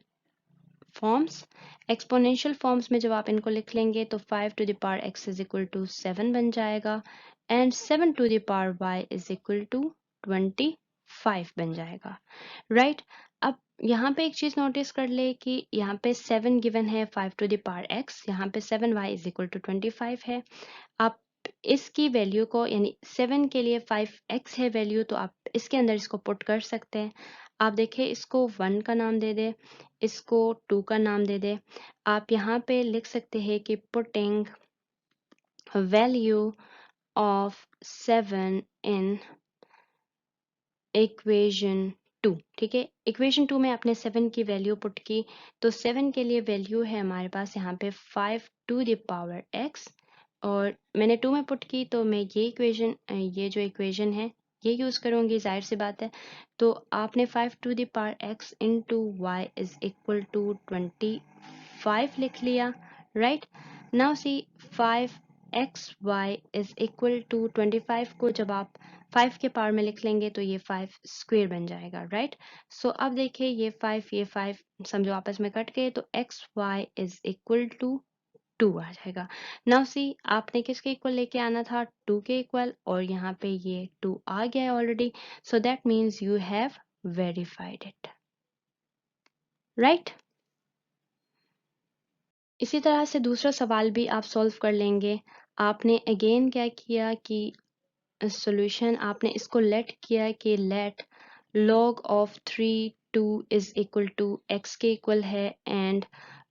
फॉर्म्स। एक्सपोनेंशियल फॉर्म्स में जब आप इनको लिख लेंगे तो 5 to the power x is equal to 7 बन जाएगा and 7 to the power y is equal to 25 बन जाएगा, राइट। अब यहाँ पे एक चीज नोटिस कर ले कि यहाँ पे 7 गिवन है 5 टू द पावर x, यहाँ पे 7y इज इक्वल टू 25 है। आप इसकी वैल्यू को, यानी 7 के लिए 5x है वैल्यू, तो आप इसके अंदर इसको पुट कर सकते हैं। आप देखें, इसको 1 का नाम दे दे, इसको 2 का नाम दे दे। आप यहाँ पे लिख सकते हैं कि putting value of 7 in equation 2, ठीक है। इक्वेशन 2 में आपने 7 की वैल्यू पुट की, तो 7 के लिए वैल्यू है हमारे पास यहाँ पे 5 टू द पावर x, और मैंने 2 में पुट की तो मैं ये जो इक्वेशन है ये यूज करूंगी, जाहिर सी बात है। तो आपने 5 to the power x into y is equal to 25 लिख लिया, right. Now see 5xy is equal to 25 को जब आप 5 के पावर में लिख लेंगे तो ये 5 स्क्वेयर बन जाएगा, राइट। सो अब देखिए ये 5 समझो आपस में कट गए, तो xy इज इक्वल टू 2 आ जाएगा। नाउ सी आपने किसके इक्वल लेके आना था, 2 के इक्वल, और यहाँ पे ये 2 आ गया है already. So that means you have verified it, right. इसी तरह से दूसरा सवाल भी आप सॉल्व कर लेंगे। आपने अगेन क्या किया कि सॉल्यूशन आपने इसको लेट किया कि let log of 3 2 is equal to x के इक्वल है and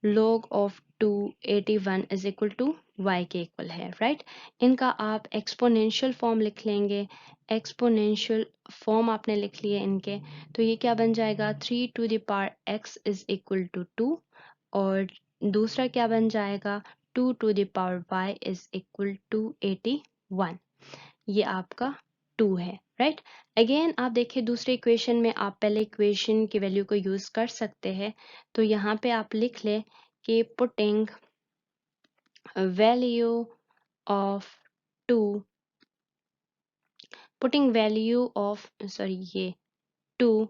log of 2 81 is equal to y के इक्वल है, राइट। इनका आप एक्सपोनेंशियल फॉर्म लिख लेंगे। एक्सपोनेंशियल फॉर्म आपने लिख लिए इनके, तो ये क्या बन जाएगा 3 to the power x is equal to 2, और दूसरा क्या बन जाएगा 2 to the power y is equal to 81। ये आपका 2 है, राइट। अगेन आप देखिए दूसरे इक्वेशन में आप पहले इक्वेशन की वैल्यू को यूज कर सकते हैं, तो यहाँ पे आप लिख ले कि putting value of 2 putting value of sorry ये 2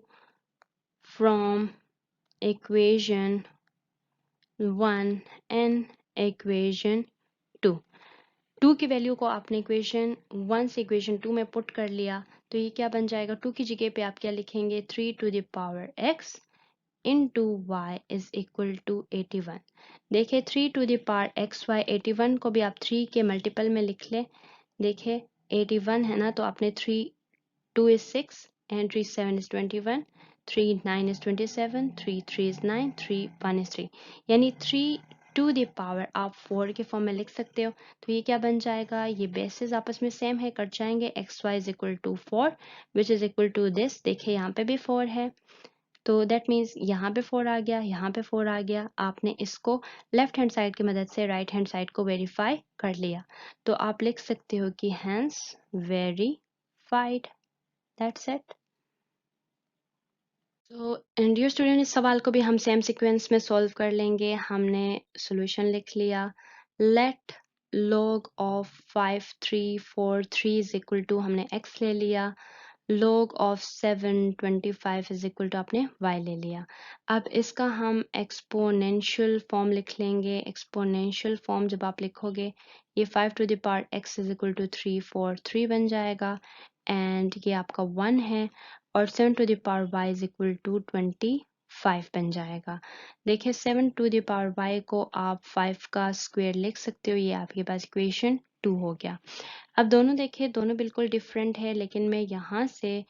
फ्रॉम इक्वेशन 1 एंड इक्वेशन 2। 2 की वैल्यू को आपने इक्वेशन 1 से इक्वेशन 2 में पुट कर लिया, तो ये क्या बन जाएगा 2 की जगह पे आप क्या लिखेंगे 3 to the power x into y is equal to 81। देखिए 3 to the power x y 81 को भी आप 3 के मल्टीपल में लिख ले। देखिए 81 है ना, तो आपने 3 2 is 6 and 3 7 is 21, 3 9 is 27, 3 3 is 9, 3 1 is 3, यानी 3 टू द पावर आप 4 के फॉर्म में लिख सकते हो। तो ये क्या बन जाएगा, ये बेसिस आपस में सेम है, कट जाएंगे। X y is equal to 4 which is equal to this. देखिए यहाँ पे भी 4 है, तो दैट मीन्स यहाँ पे 4 आ गया, यहाँ पे 4 आ गया। आपने इसको लेफ्ट हैंड साइड की मदद से राइट हैंड साइड को वेरीफाई कर लिया, तो आप लिख सकते हो कि हैंस वेरीफाइड। That's it. तो डियर स्टूडेंट, इस सवाल को भी हम सेम सीक्वेंस में सॉल्व कर लेंगे। हमने सॉल्यूशन लिख लिया। Let log of 5 3 4 3 is equal to हमने x ले लिया, log of 7 25 is equal to आपने y ले लिया। अब इसका हम एक्सपोनेंशियल फॉर्म लिख लेंगे। एक्सपोनेंशियल फॉर्म जब आप लिखोगे, ये 5 to the power x is equal to 3 4 3 बन जाएगा, एंड ये आपका 1 है, और 7 to the power y is equal to 25 बन जाएगा। देखिए 7 टू द पावर y को आप 5 का स्क्वायर लिख सकते हो, ये आपके पास इक्वेशन 2 हो गया। अब दोनों देखिए, दोनों बिल्कुल डिफरेंट है, लेकिन मैं यहाँ से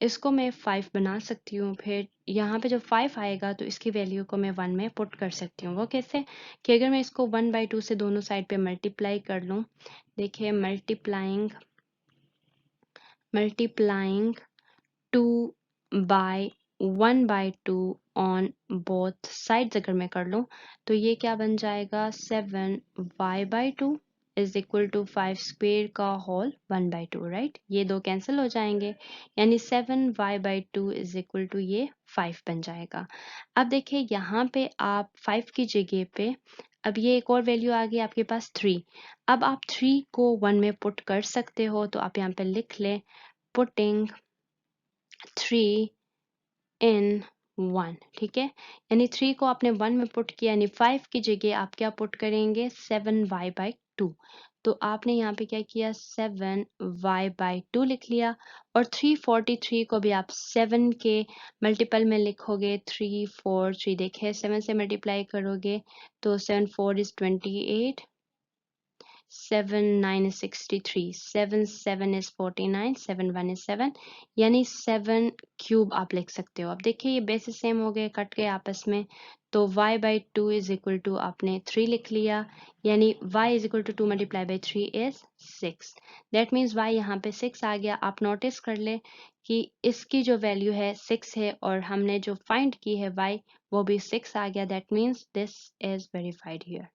इसको मैं 5 बना सकती हूँ। फिर यहाँ पे जब 5 आएगा तो इसकी वैल्यू को मैं 1 में पुट कर सकती हूँ। वो कैसे कि अगर मैं इसको 1/2 से दोनों साइड पे मल्टीप्लाई कर लूँ। देखिए multiplying 2 by 1/2 on both sides अगर मैं कर लूँ, तो ये क्या बन जाएगा 7y/2 is equal to 5 square का होल 1/2, राइट। ये दो कैंसिल हो जाएंगे, यानी 7y/2 इज इक्वल टू ये 5 बन जाएगा। अब देखिए यहाँ पे आप 5 की जगह पे अब ये एक और वैल्यू आ गई आपके पास 3। अब आप 3 को 1 में पुट कर सकते हो, तो आप यहाँ पे लिख लें पुटिंग 3 in 1, ठीक है। यानी 3 को आपने 1 में पुट किया, यानी 5 की जगह आप क्या पुट करेंगे 7y/2। तो आपने यहाँ पे क्या किया 7y/2 लिख लिया, और 343 को भी आप 7 के मल्टीपल में लिखोगे 3 4 3। देखिए 7 से मल्टीप्लाई करोगे तो 7 4 is 28, 7 9 is 63, 7 7 is 49, 7 1 is 7, यानी 7 क्यूब आप लिख सकते हो। अब देखिए ये बेसिस सेम हो गए, कट गए आपस में, तो y/2 इज इक्वल टू आपने 3 लिख लिया, यानी y is equal to 2 multiply by 3 is 6। That means y यहाँ पे 6 आ गया। आप नोटिस कर ले कि इसकी जो वैल्यू है 6 है, और हमने जो फाइंड की है y वो भी 6 आ गया। That means this is verified here.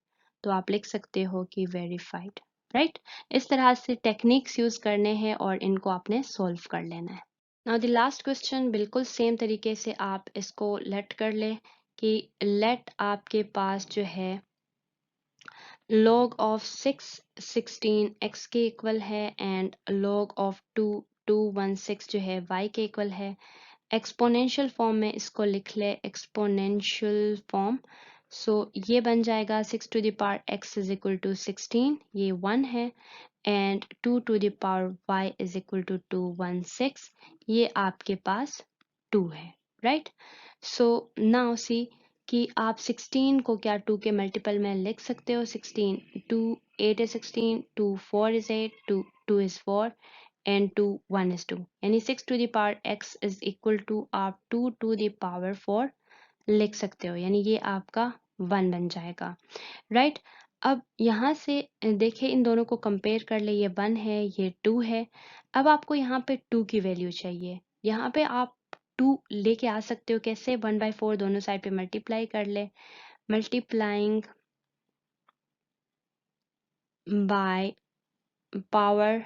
तो आप लिख सकते हो कि वेरीफाइड, राइट। इस तरह से टेक्निक्स यूज करने हैं और इनको आपने सॉल्व कर लेना है। नाउ द लास्ट क्वेश्चन बिल्कुल सेम तरीके से आप इसको लेट कर ले कि लेट आपके पास जो है log ऑफ 6 16 x के इक्वल है, एंड log ऑफ 2 2 1 6 जो है y के इक्वल है। एक्सपोनेंशियल फॉर्म में इसको लिख ले, एक्सपोनेंशियल फॉर्म। सो ये बन जाएगा 6 to the power x is equal to 16, ये 1 है, and 2 to the power y is equal to 216, ये आपके पास 2 है, राइट। सो नाउ सी कि आप 16 को क्या 2 के मल्टीपल में लिख सकते हो। 16 2 8 is 16, 2 4 is 8, 2 is 4 and 2 1 is 2, यानी 6 to the power x is equal to आप 2 to the power 4 लिख सकते हो, यानी ये आपका 1 बन जाएगा, राइट। अब यहाँ से देखिए इन दोनों को कंपेयर कर ले, ये 1 है ये 2 है। अब आपको यहाँ पे 2 की वैल्यू चाहिए, यहाँ पे आप 2 लेके आ सकते हो कैसे, 1/4 दोनों साइड पे मल्टीप्लाई कर ले, multiplying by power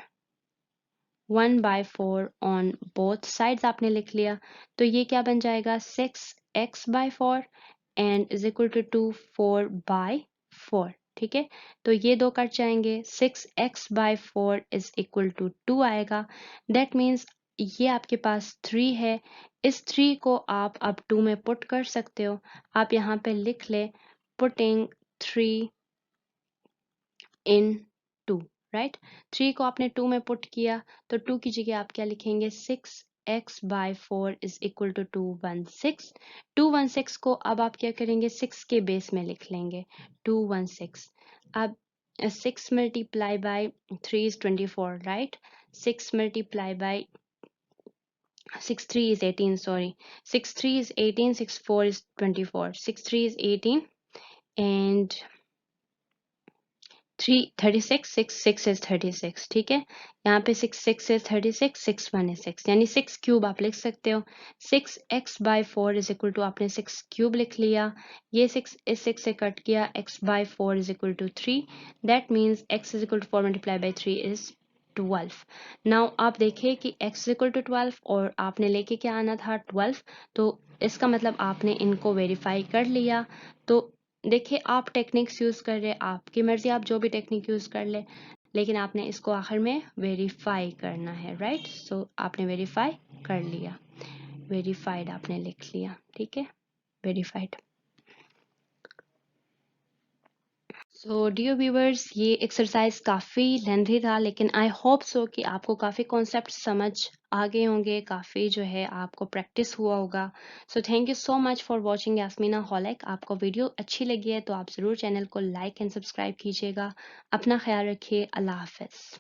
1/4 on both sides आपने लिख लिया, तो ये क्या बन जाएगा 6x/4 and is equal to 2 4/4, ठीक है। तो ये दो कट जाएंगे, 6x/4 इज इक्वल टू 2 आएगा। दैट मीन्स ये आपके पास 3 है, इस 3 को आप अब 2 में पुट कर सकते हो। आप यहाँ पे लिख ले पुटिंग 3 इन 2, राइट। 3 को आपने 2 में पुट किया तो 2 की जगह आप क्या लिखेंगे 6x/4 इज इक्वल टू 216। 216 को अब आप क्या करेंगे 6 के बेस में लिख लेंगे 216। अब 6 multiply by 3 is 24, right. 6 multiply by 6 3 is 18, sorry, 6 3 is 18, 6 4 is 24, 6 3 is 18 and 3 36, 6 6 is 36, ठीक है। यहाँ पे 6 6 is 36, 6 1 is 6, यानी 6 क्यूब आप लिख सकते हो। 6x/4 इज इक्वल टू आपने 6 क्यूब लिख लिया, ये 6 इस 6 से कट किया, x/4 is equal to 3, that means x is equal to 4 multiply by 3 is 12। Now आप देखिए कि x इज इक्वल टू 12 और आपने लेके क्या आना था 12, तो इसका मतलब आपने इनको वेरीफाई कर लिया। तो देखिए आप टेक्निक्स यूज कर रहे, आपकी मर्जी, आप जो भी टेक्निक यूज कर ले, लेकिन आपने इसको आखिर में वेरीफाई करना है, राइट। सो आपने वेरीफाई कर लिया, वेरीफाइड आपने लिख लिया, ठीक है, वेरीफाइड। सो डियर व्यूवर्स, ये एक्सरसाइज काफ़ी लेंथी था, लेकिन आई होप सो कि आपको काफ़ी कॉन्सेप्ट समझ आ गए होंगे, काफ़ी जो है आपको प्रैक्टिस हुआ होगा। So thank you so much for watching Yasmina हॉलिक। आपको वीडियो अच्छी लगी है तो आप ज़रूर चैनल को लाइक एंड सब्सक्राइब कीजिएगा। अपना ख्याल रखिए, अल्लाह हाफिज़।